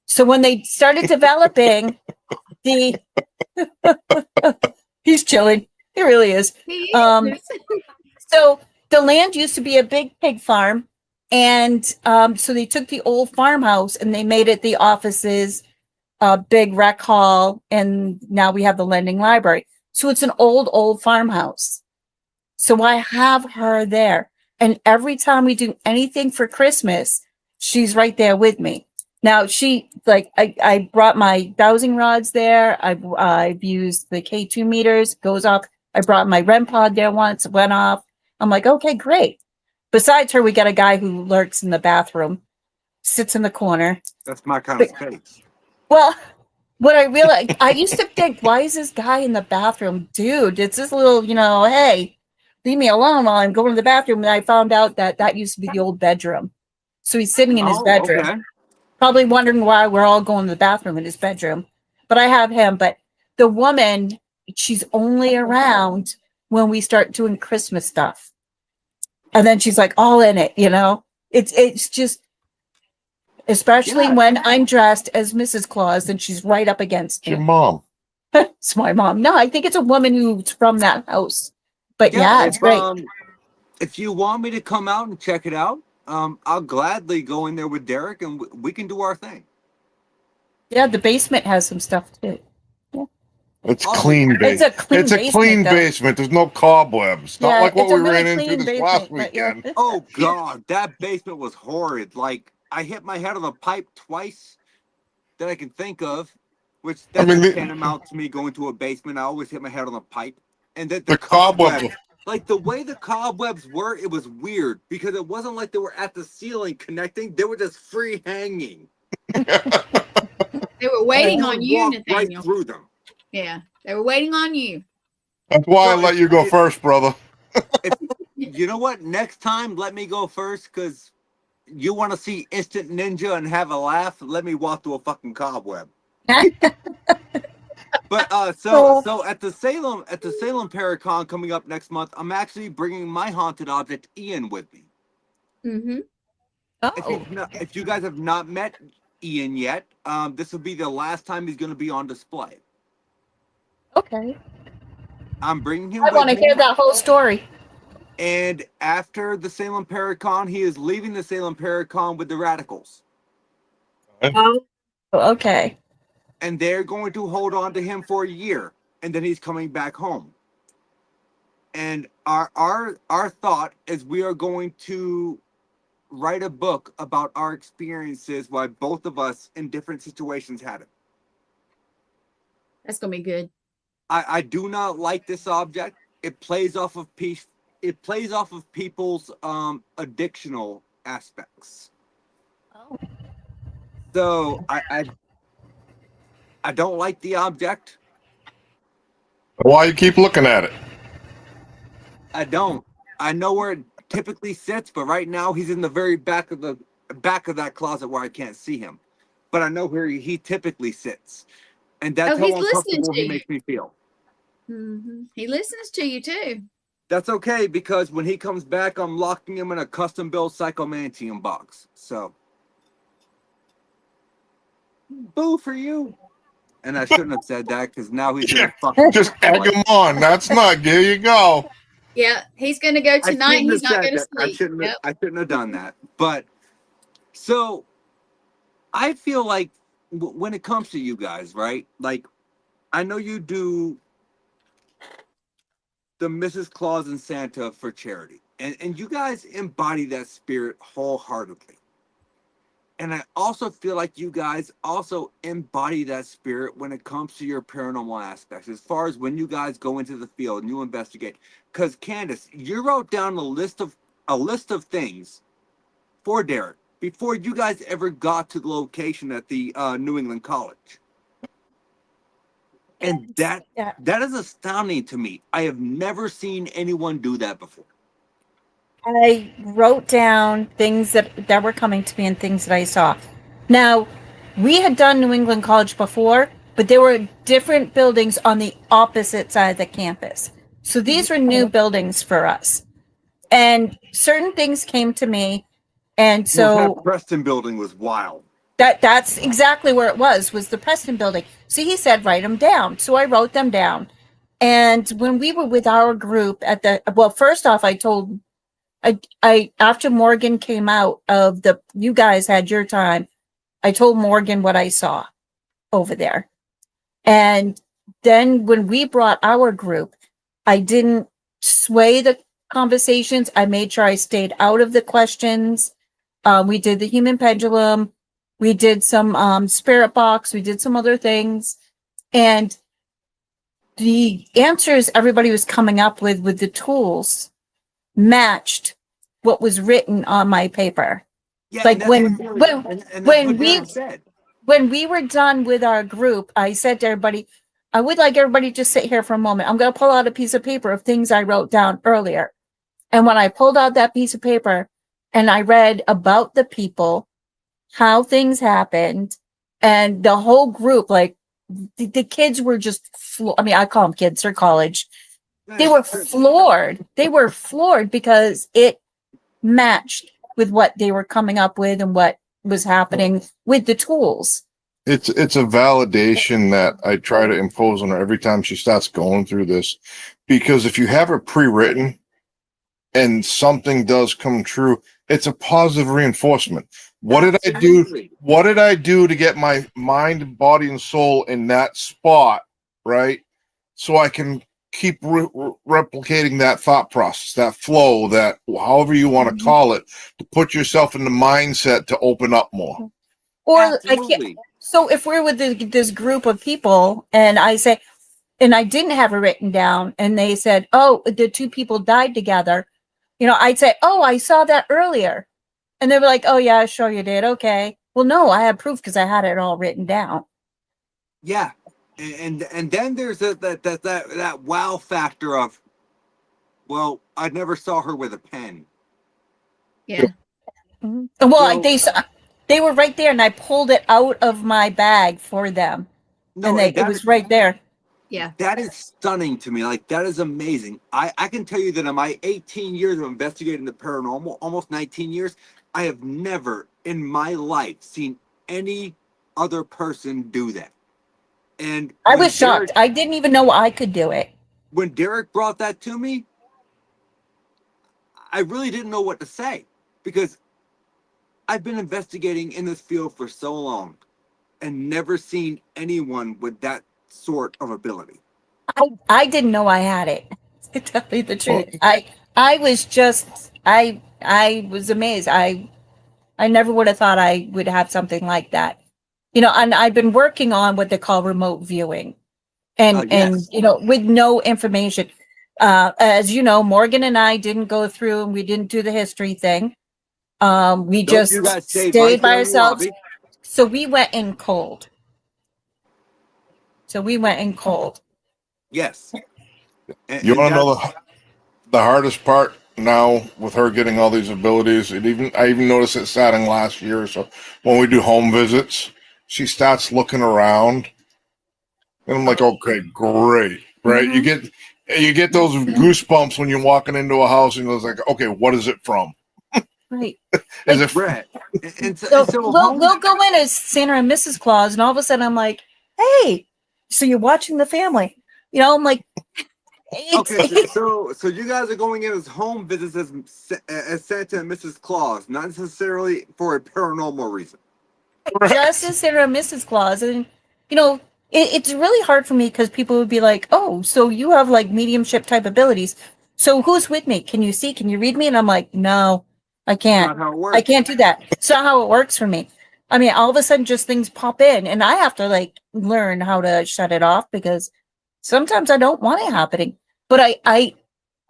So when they started developing the, he's chilling. He really is. He Um, is. So the land used to be a big pig farm. And so they took the old farmhouse and they made it the offices, big rec hall, and now we have the lending library. So it's an old farmhouse. So I have her there. And every time we do anything for Christmas, she's right there with me. Now she, like, I brought my dowsing rods there. I've used the K2 meters, goes off. I brought my REM pod there once, went off. I'm like, okay, great. Besides her, we got a guy who lurks in the bathroom, sits in the corner. That's my kind of space. Well, what I realized, I used to think, why is this guy in the bathroom? Dude, it's this little, hey, leave me alone while I'm going to the bathroom. And I found out that that used to be the old bedroom. So he's sitting in his bedroom, Okay. probably wondering why we're all going to the bathroom in his bedroom. But I have him. But the woman, she's only around when we start doing Christmas stuff. And then she's like all in it, It's just, especially when I'm dressed as Mrs. Claus, and she's right up against It's your me. mom. It's my mom. No, I think it's a woman who's from that house. But yeah, it's great. If you want me to come out and check it out, I'll gladly go in there with Derick, and we can do our thing. Yeah, the basement has some stuff too. It's Oh, clean It's basement. a clean It's a basement, clean though. basement. There's no cobwebs. Not Yeah, like what it's a we really ran into clean this last basement, but yeah. weekend. Oh God, that basement was horrid. Like I hit my head on the pipe twice that I can think of, which that's tantamount to me going to a basement. I always hit my head on the pipe, and that The cobwebs. like the way the cobwebs were, it was weird because it wasn't like they were at the ceiling connecting; they were just free hanging. They were waiting on you, Walk Nathaniel. right through them. Yeah, they were waiting on you. That's why I let you go first, brother. You know what? Next time, let me go first because you want to see instant ninja and have a laugh. Let me walk through a fucking cobweb. But so at the Salem Paracon coming up next month, I'm actually bringing my haunted object Ian with me. Mm-hmm. If you guys have not met Ian yet, this will be the last time he's going to be on display. Okay. I'm bringing him. I want to hear that whole story. And after the Salem Paracon, he is leaving the Salem Paracon with the Radicals. Oh, okay. And they're going to hold on to him for a year, and then he's coming back home. And our thought is we are going to write a book about our experiences while both of us in different situations had it. That's gonna be good. I do not like this object. It plays off of people's addictional aspects. Oh. So I don't like the object. Why you keep looking at it? I don't. I know where it typically sits, but right now he's in the very back of that closet where I can't see him. But I know where he typically sits, and that's Oh, how he's listening uncomfortable to he you. makes me feel. He listens to you too. That's okay, because when he comes back, I'm locking him in a custom built Psychomantium box. So, boo for you. And I shouldn't have said that, because now he's gonna fucking Just egg him on. That's not. There you go. Yeah, he's going to go I tonight. shouldn't He's have not said going to that. I sleep. shouldn't. Yep. I shouldn't have done that. But so I feel like when it comes to you guys, right? Like, I know you do the Mrs. Claus and Santa for charity, and you guys embody that spirit wholeheartedly. And I also feel like you guys also embody that spirit when it comes to your paranormal aspects, as far as when you guys go into the field and you investigate. Because Candace, you wrote down a list of things for Derick before you guys ever got to the location at the New England College. And Yeah. that is astounding to me. I have never seen anyone do that before. I wrote down things that were coming to me and things that I saw. Now, we had done New England College before, but there were different buildings on the opposite side of the campus. So these were new buildings for us. And certain things came to me. And Well, that so Preston building was wild. that's exactly where it was the Preston building. So he said, write them down. So I wrote them down. And when we were with our group first off, I after Morgan came out of you guys had your time, I told Morgan what I saw over there. And then when we brought our group, I didn't sway the conversations. I made sure I stayed out of the questions. We did the human pendulum. We did some spirit box. We did some other things. And the answers everybody was coming up with the tools matched what was written on my paper. Yeah, Like and that's what Derick said. when we were done with our group, I said to everybody, I would like everybody to just sit here for a moment. I'm going to pull out a piece of paper of things I wrote down earlier. And when I pulled out that piece of paper and I read about the people, how things happened, and the whole group, like the kids were just, I mean, I call them kids, they're college. They were floored. They were floored because it matched with what they were coming up with and what was happening with the tools. It's a validation that I try to impose on her every time she starts going through this, because if you have it pre-written and something does come true, it's a positive reinforcement. What did I do? Absolutely. What did I do to get my mind, body, and soul in that spot, right? So I can keep replicating that thought process, that flow, that however you want to call it, to put yourself in the mindset to open up more. Or Absolutely. so if we're with this group of people and I say, and I didn't have it written down, and they said, oh, the two people died together, I'd say, oh, I saw that earlier. And they were like, oh yeah, sure you did. Okay. Well, no, I have proof because I had it all written down. Yeah. And then there's that wow factor of, well, I never saw her with a pen. Yeah. Mm-hmm. Well, they were right there, and I pulled it out of my bag for them, and it was right there. Yeah. That is stunning to me. Like, that is amazing. I can tell you that in my 18 years of investigating the paranormal, almost 19 years, I have never in my life seen any other person do that. And I was shocked. I didn't even know I could do it. When Derick brought that to me, I really didn't know what to say, because I've been investigating in this field for so long and never seen anyone with that sort of ability. I didn't know I had it, to tell you the truth. I was amazed. I never would have thought I would have something like that. And I've been working on what they call remote viewing, and Yes. with no information. As you know, Morgan and I didn't go through, and we didn't do the history thing. We just You guys stayed right by there in the ourselves. lobby. So we went in cold. Yes. You want to know that's- the hardest part now with her getting all these abilities? I even noticed it starting last year or so. When we do home visits, she starts looking around, and I'm like, okay, great, right? Mhm. You get those goosebumps when you're walking into a house, and it's like, okay, what is it from? Right. Is Like, it? Right. So So we'll go in as Santa and Mrs. Claus, and all of a sudden I'm like, hey, so you're watching the family. You know, I'm like, okay, it's so you guys are going in as home visits as Santa and Mrs. Claus, not necessarily for a paranormal reason. just as Santa and Mrs. Claus. And, you know, it's really hard for me because people would be like, oh, so you have like mediumship type abilities. So who's with me? Can you see? Can you read me? And I'm like, no, I can't. Not how it works. I can't do that. It's not how it works for me. I mean, all of a sudden just things pop in and I have to like learn how to shut it off because sometimes I don't want it happening. But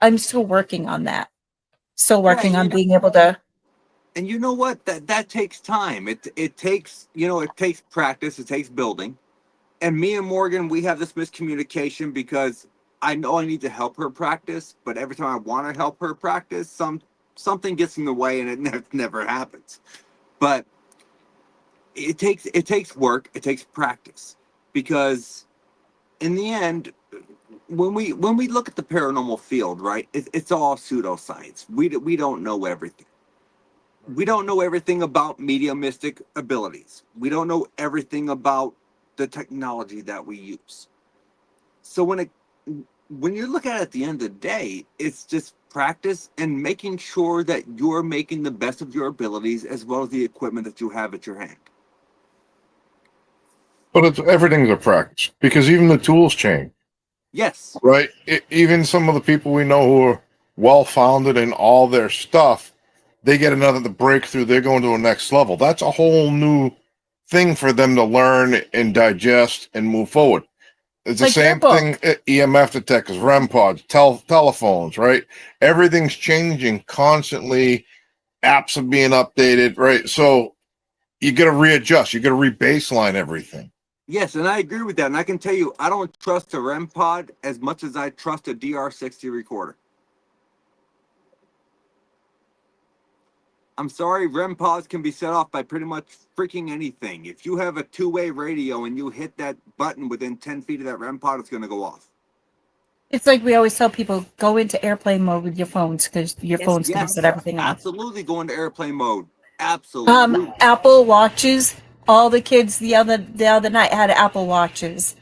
I'm still working on that. Still Yeah, working on being able to. and you know what? That takes time. It takes, it takes practice. It takes building. And me and Morgan, we have this miscommunication because I know I need to help her practice, but every time I want to help her practice, something gets in the way, and it never happens. But it takes work. It takes practice because in the end, when we look at the paranormal field, right, it's all pseudoscience. We don't know everything. We don't know everything about mediumistic abilities. We don't know everything about the technology that we use. So when you look at it at the end of the day, it's just practice and making sure that you're making the best of your abilities as well as the equipment that you have at your hand. But everything's a practice because even the tools change, Yes. right? Even some of the people we know who are well founded in all their stuff, they get another breakthrough. They're going to a next level. That's a whole new thing for them to learn and digest and move forward. It's the Like your same book. thing. EMF detectors, REM pods, telephones, right? Everything's changing constantly. Apps are being updated, right? So you got to readjust. You got to rebaseline everything. Yes, and I agree with that. And I can tell you, I don't trust a REM pod as much as I trust a DR60 recorder. I'm sorry, REM pods can be set off by pretty much freaking anything. If you have a two-way radio and you hit that button within 10 feet of that REM pod, it's going to go off. It's like we always tell people go into airplane mode with your phones because your phone's going to set everything off. Absolutely go into airplane mode. Absolutely. Apple Watches. All the kids the other night had Apple Watches,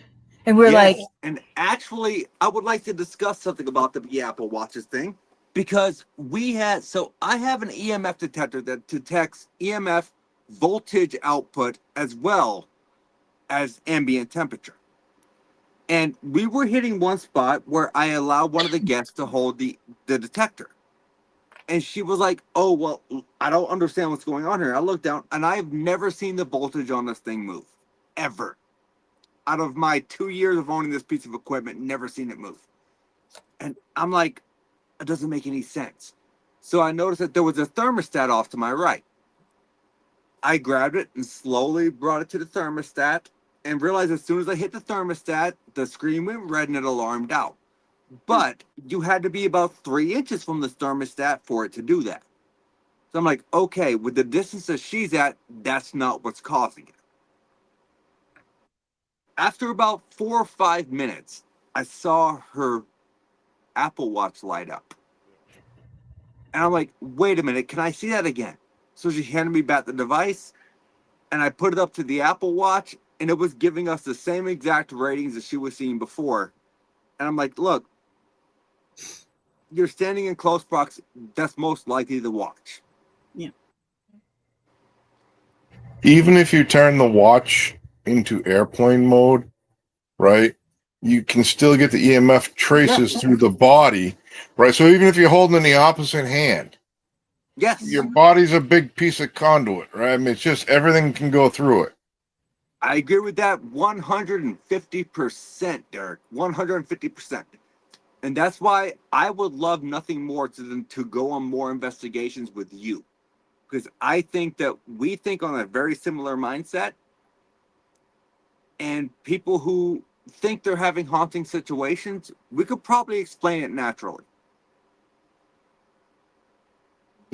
and we're like, And actually, I would like to discuss something about the Apple Watches thing because I have an EMF detector that detects EMF voltage output as well as ambient temperature. And we were hitting one spot where I allowed one of the guests to hold the detector. And she was like, oh, well, I don't understand what's going on here. I looked down and I've never seen the voltage on this thing move. Ever. Out of my 2 years of owning this piece of equipment, never seen it move. And I'm like, it doesn't make any sense. So I noticed that there was a thermostat off to my right. I grabbed it and slowly brought it to the thermostat and realized as soon as I hit the thermostat, the screen went red and it alarmed out. But you had to be about 3 inches from the thermostat for it to do that. So I'm like, okay, with the distance that she's at, that's not what's causing it. After about 4 or 5 minutes, I saw her Apple Watch light up. And I'm like, wait a minute, can I see that again? So she handed me back the device and I put it up to the Apple Watch and it was giving us the same exact ratings that she was seeing before. And I'm like, look, you're standing in close proximity. That's most likely the watch. Yeah. Even if you turn the watch into airplane mode, right, you can still get the EMF traces through the body, right? So even if you're holding in the opposite hand, Yes. your body's a big piece of conduit, right? I mean, it's just everything can go through it. I agree with that 150%, Derick. 150%. And that's why I would love nothing more than to go on more investigations with you. Because I think that we think on a very similar mindset. And people who think they're having haunting situations, we could probably explain it naturally.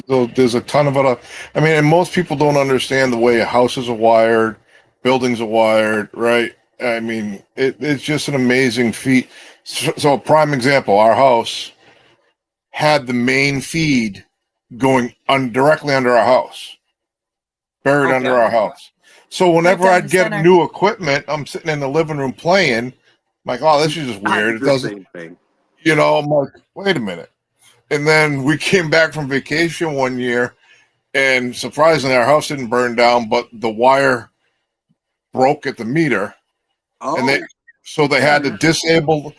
So there's a ton of other. I mean, and most people don't understand the way houses are wired, buildings are wired, right? I mean, it's just an amazing feat. So a prime example, our house had the main feed going directly under our house, buried under Okay. our house. So whenever down I'd the get center. new equipment, I'm sitting in the living room playing. I'm like, oh, this is just I weird. did It the doesn't, same thing. you know, I'm like, wait a minute. And then we came back from vacation one year, and surprisingly, our house didn't burn down, but the wire broke at the meter, and Oh, they had to disable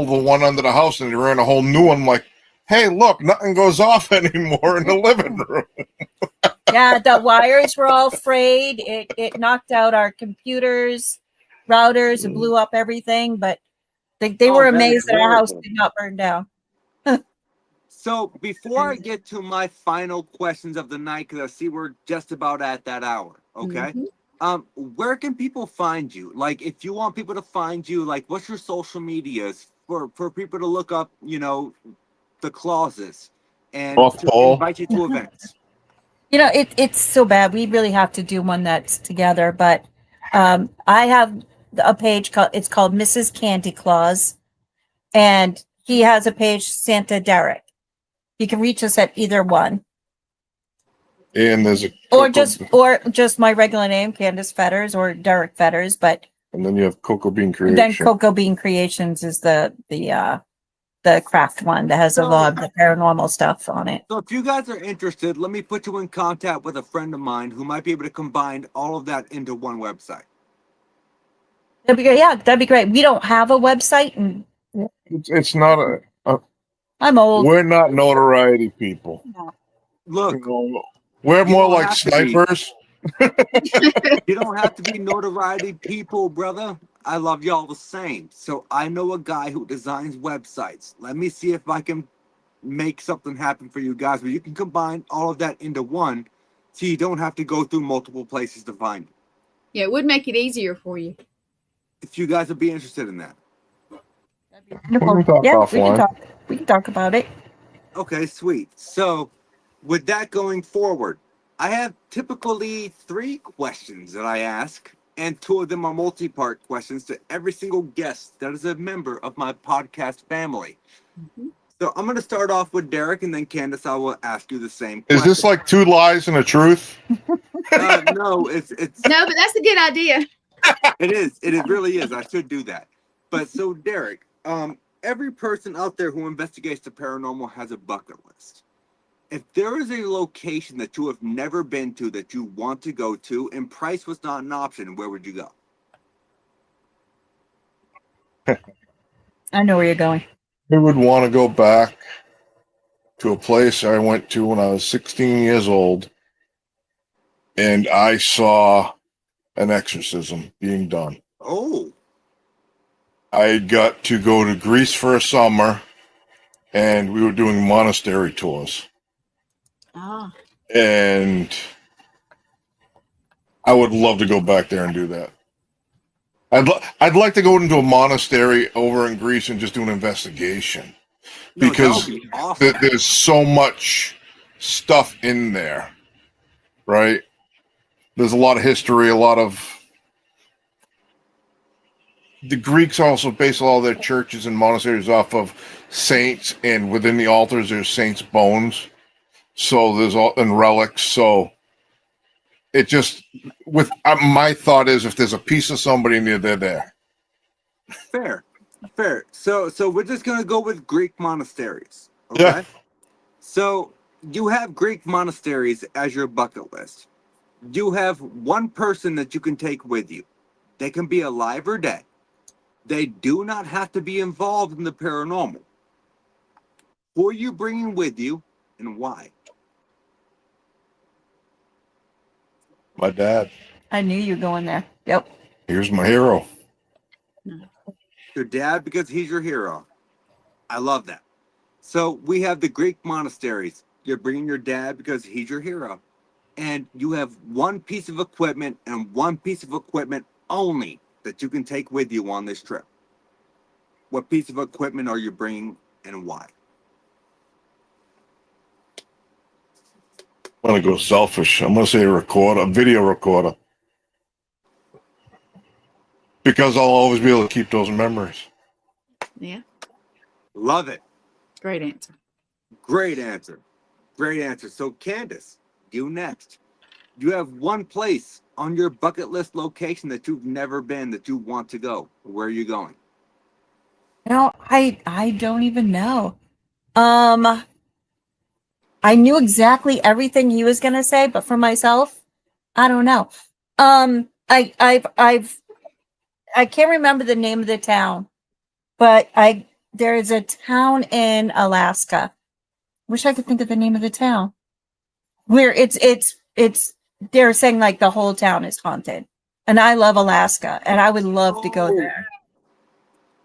the one under the house, and they ran a whole new one. I'm like, hey, look, nothing goes off anymore in the living room. Yeah, the wires were all frayed. It knocked out our computers, routers, it blew up everything, but they Oh, were that is amazed that our house horrible. did not burn down. So before I get to my final questions of the night, because I see we're just about at that hour, okay? Mhm. Where can people find you? Like, if you want people to find you, like, what's your social medias for people to look up, you know, the clauses and North to Pole. invite you to events? You know, it's so bad. We really have to do one that's together, but I have a page called Mrs. Candy Claus, and he has a page, Santa Derick. You can reach us at either one. And there's a Or just my regular name, Candace Fetters or Derick Fetters, but and then you have Cocobean then Creation. Cocobean Creations is the craft one that has a lot of the paranormal stuff on it. So if you guys are interested, let me put you in contact with a friend of mine who might be able to combine all of that into one website. That'd be great. Yeah, that'd be great. We don't have a website, and It's not I'm old. we're not notoriety people. Look, We're you more don't like have to be. snipers. You don't have to be notoriety people, brother. I love y'all the same. So I know a guy who designs websites. Let me see if I can make something happen for you guys where you can combine all of that into one so you don't have to go through multiple places to find it. Yeah, it would make it easier for you. If you guys would be interested in that. We can talk offline. We can talk about it. Okay, sweet. So with that going forward, I have typically 3 questions that I ask, and 2 of them are multi-part questions to every single guest that is a member of my podcast family. Mhm. So I'm going to start off with Derick, and then Candace, I will ask you the same Is question. this like 2 lies and a truth? No, it's No, but that's a good idea. it is. It really is. I should do that. But so Derick, every person out there who investigates the paranormal has a bucket list. If there is a location that you have never been to that you want to go to and price was not an option, where would you go? I know where you're going. Who would want to go back to a place I went to when I was 16 years old, and I saw an exorcism being done? Oh, I got to go to Greece for a summer, and we were doing monastery tours. Ah, And I would love to go back there and do that. I'd like to go into a monastery over in Greece and just do an investigation, no, because that would be awesome. there's so much stuff in there, right? There's a lot of history, a lot of. The Greeks also base all their churches and monasteries off of saints, and within the altars there's saints' bones. So there's all and relics. So it just with my thought is, if there's a piece of somebody near, they're there. Fair. So we're just gonna go with Greek monasteries. Okay. Yeah. So you have Greek monasteries as your bucket list. You have one person that you can take with you. They can be alive or dead. They do not have to be involved in the paranormal. Who are you bringing with you, and why? My dad. I knew you were going there. Yep. Here's my hero. Your dad, because he's your hero. I love that. So we have the Greek monasteries. You're bringing your dad because he's your hero. And you have one piece of equipment and one piece of equipment only that you can take with you on this trip, what piece of equipment are you bringing and why? I'm gonna go selfish. I'm gonna say a video recorder, because I'll always be able to keep those memories. Yeah. Love it. Great answer. Great answer. Great answer. So, Candace, you next. You have one place on your bucket list location that you've never been that you want to go. Where are you going? No, I don't even know. I knew exactly everything he was gonna say, but for myself, I don't know. I can't remember the name of the town, but there is a town in Alaska. Wish I could think of the name of the town. Where it's they're saying like the whole town is haunted. And I love Alaska and I would love to go there.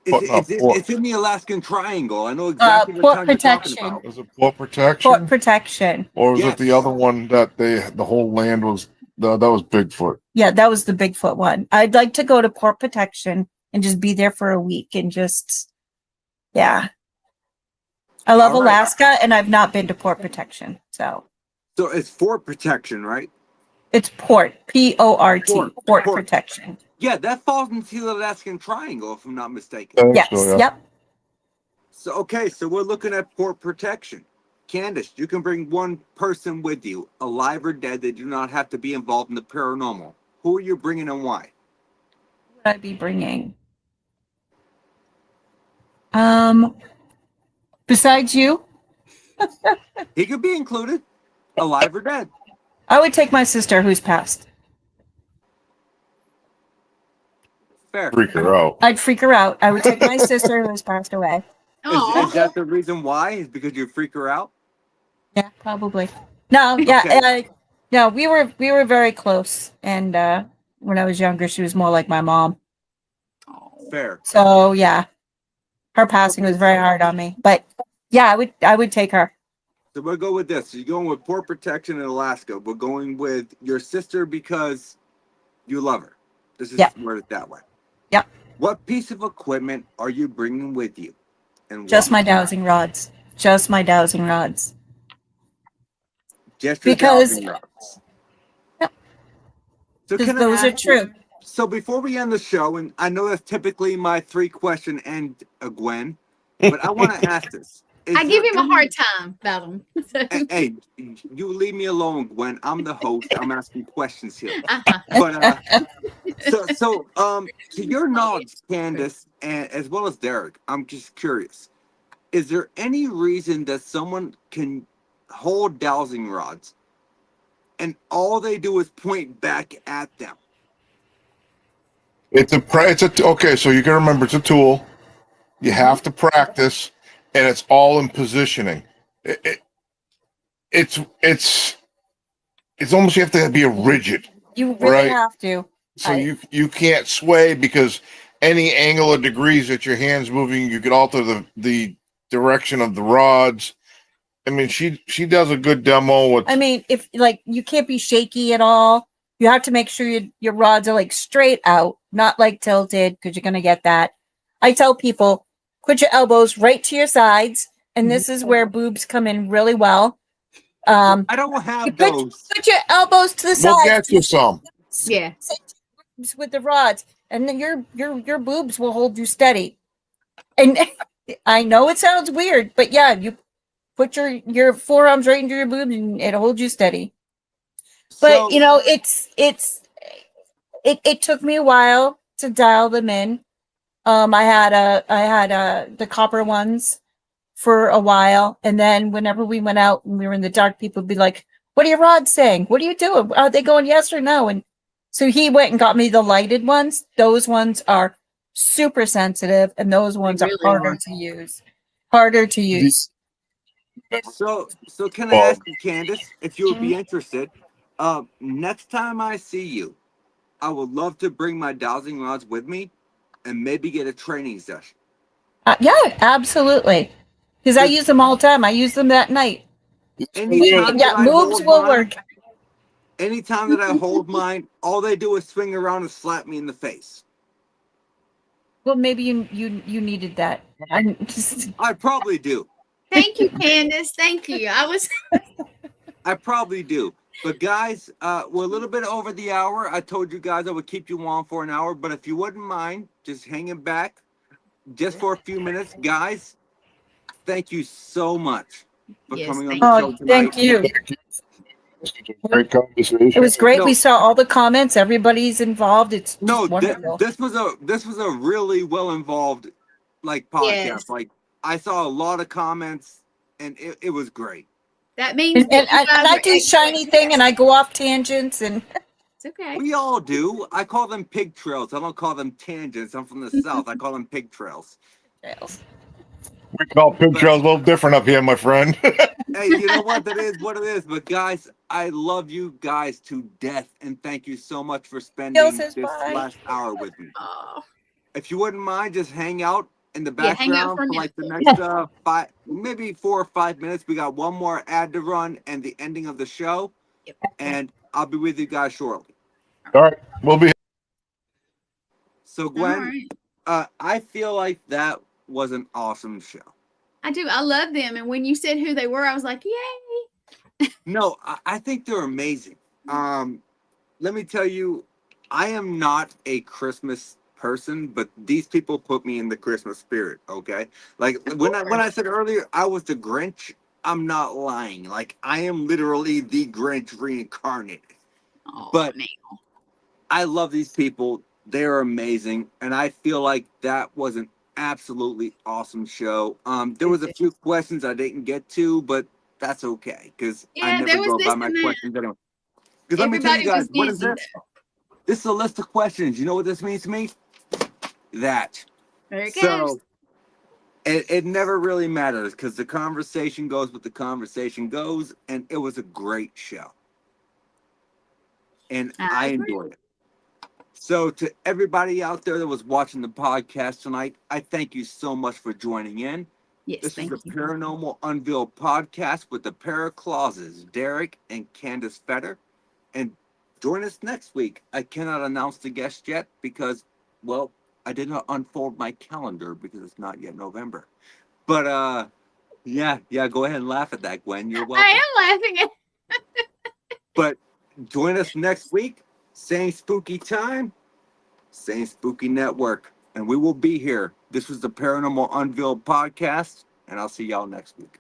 It's in the Alaskan Triangle. I know exactly what Port town you're talking Protection. about. Was it Port Protection? Port Protection. Or was Yes. it the other one that the whole land was, that was Bigfoot? Yeah, that was the Bigfoot one. I'd like to go to Port Protection and just be there for a week and just, yeah. I love All right. Alaska and I've not been to Port Protection. So So it's Fort Protection, right? it's Port, P-O-R-T, Port Port. Protection. Yeah, that falls into the Alaskan Triangle, if I'm not mistaken. I think Yes, so, yeah. yep. So, okay, so we're looking at Port Protection. Candace, you can bring one person with you, alive or dead. They do not have to be involved in the paranormal. Who are you bringing and why? What would I be bringing? Besides you, He could be included, alive or dead. I would take my sister who's passed. Fair. Freak her out. I'd freak her out. I would take my sister who has passed away. Is that the reason why? Is because you freak her out? Yeah, probably. No, yeah, Okay. no, we were very close, and when I was younger, she was more like my mom. Fair. So yeah, her passing was very hard on me. But yeah, I would take her. So we'll go with this. You're going with Port Protection in Alaska. We're going with your sister because you love her. This is Yep. word it that way. Yep. What piece of equipment are you bringing with you? And Just why? my dowsing rods. Just my dowsing rods. Just your because- dowsing rods. Yep. So Because can I those are ask you- true. So before we end the show, and I know that's typically my 3-question end, Gwen, but I want to ask this. Is I give there him a any- hard time about them. Hey, you leave me alone, Gwen. I'm the host. I'm asking questions here. Uh-huh. But to your knowledge, Candace, and as well as Derick, I'm just curious. Is there any reason that someone can hold dowsing rods and all they do is point back at them? Okay, so you can remember it's a tool. You have to practice, and it's all in positioning. It's almost, you have to be rigid. You really Right. have to. So you can't sway, because any angle or degrees that your hand's moving, you could alter the direction of the rods. I mean, she does a good demo with. I mean, if like you can't be shaky at all. You have to make sure your rods are like straight out, not like tilted, because you're gonna get that. I tell people, put your elbows right to your sides, and this is where boobs come in really well. I don't You have put, those. put your elbows to the We'll sides. get you some. Yeah. With the rods, and then your boobs will hold you steady. And I know it sounds weird, but yeah, you put your forearms right into your boobs and it'll hold you steady. But So- you know, it took me a while to dial them in. I had the copper ones for a while, and then whenever we went out and we were in the dark, people would be like, "What are your rods saying? What are you doing? Are they going yes or no?" And so he went and got me the lighted ones. Those ones are super sensitive, and those ones really are harder are. to use. Harder to use. So can I ask you, Candace, if you would be interested? Next time I see you, I would love to bring my dowsing rods with me and maybe get a training session. Yeah, absolutely. Because I use them all the time. I use them that night. Anytime Yeah, that I moves hold will mine- work. Anytime that I hold mine, all they do is swing around and slap me in the face. Well, maybe you needed that. I'm just I probably do. Thank you, Candace. Thank you. I probably do. But guys, we're a little bit over the hour. I told you guys I would keep you on for an hour, but if you wouldn't mind just hanging back just for a few minutes, guys, thank you so much for Yes, coming on thank the you. show oh, tonight. thank you. Great conversation. It was great. No, We saw all the comments. Everybody's involved. It's just no, wonderful. this was a really well involved like podcast. Yes. Like I saw a lot of comments and it was great. That means And, that you and guys I are do shiny excellent. thing, and I go off tangents, and It's okay. We all do. I call them pig trails. I don't call them tangents. I'm from the south. I call them pig trails. We call pig trails a little different up here, my friend. Hey, you know what? That is what it is. But guys, I love you guys to death, and thank you so much for spending says this bye. last hour with me. Oh, If you wouldn't mind, just hang out in the yeah, hang out background for a for minute. like the next maybe 4 or 5 minutes. We got one more ad to run and the ending of the show, Yep. and I'll be with you guys shortly. All right, we'll be. So, All Gwen, right. I feel like that was an awesome show. I do. I love them. And when you said who they were, I was like, yay. No, I think they're amazing. Let me tell you, I am not a Christmas person, but these people put me in the Christmas spirit. Okay, like when I said earlier I was the Grinch, I'm not lying. Like I am literally the Grinch reincarnated. Oh, But man. I love these people. They're amazing, and I feel like that was an absolutely awesome show. There was a few questions I didn't get to, but that's okay because I Yeah, never there was go this by my and that. questions anyway. Because let me tell you Everybody was guys, what is busy. this? This is a list of questions. You know what this means to me? That. There it goes. So it never really matters because the conversation goes what the conversation goes, and it was a great show. And I agree. enjoyed it. So to everybody out there that was watching the podcast tonight, I thank you so much for joining in. Yes, This is thank the you. Paranormal Unveiled podcast with the pair of clauses, Derick and Candace Fetter. And join us next week. I cannot announce the guest yet because, well, I did not unfold my calendar because it's not yet November. But yeah, go ahead and laugh at that, Gwen. You're welcome. I am laughing at. But join us next week, same spooky time, same spooky network, and we will be here. This was the Paranormal Unveiled podcast, and I'll see y'all next week.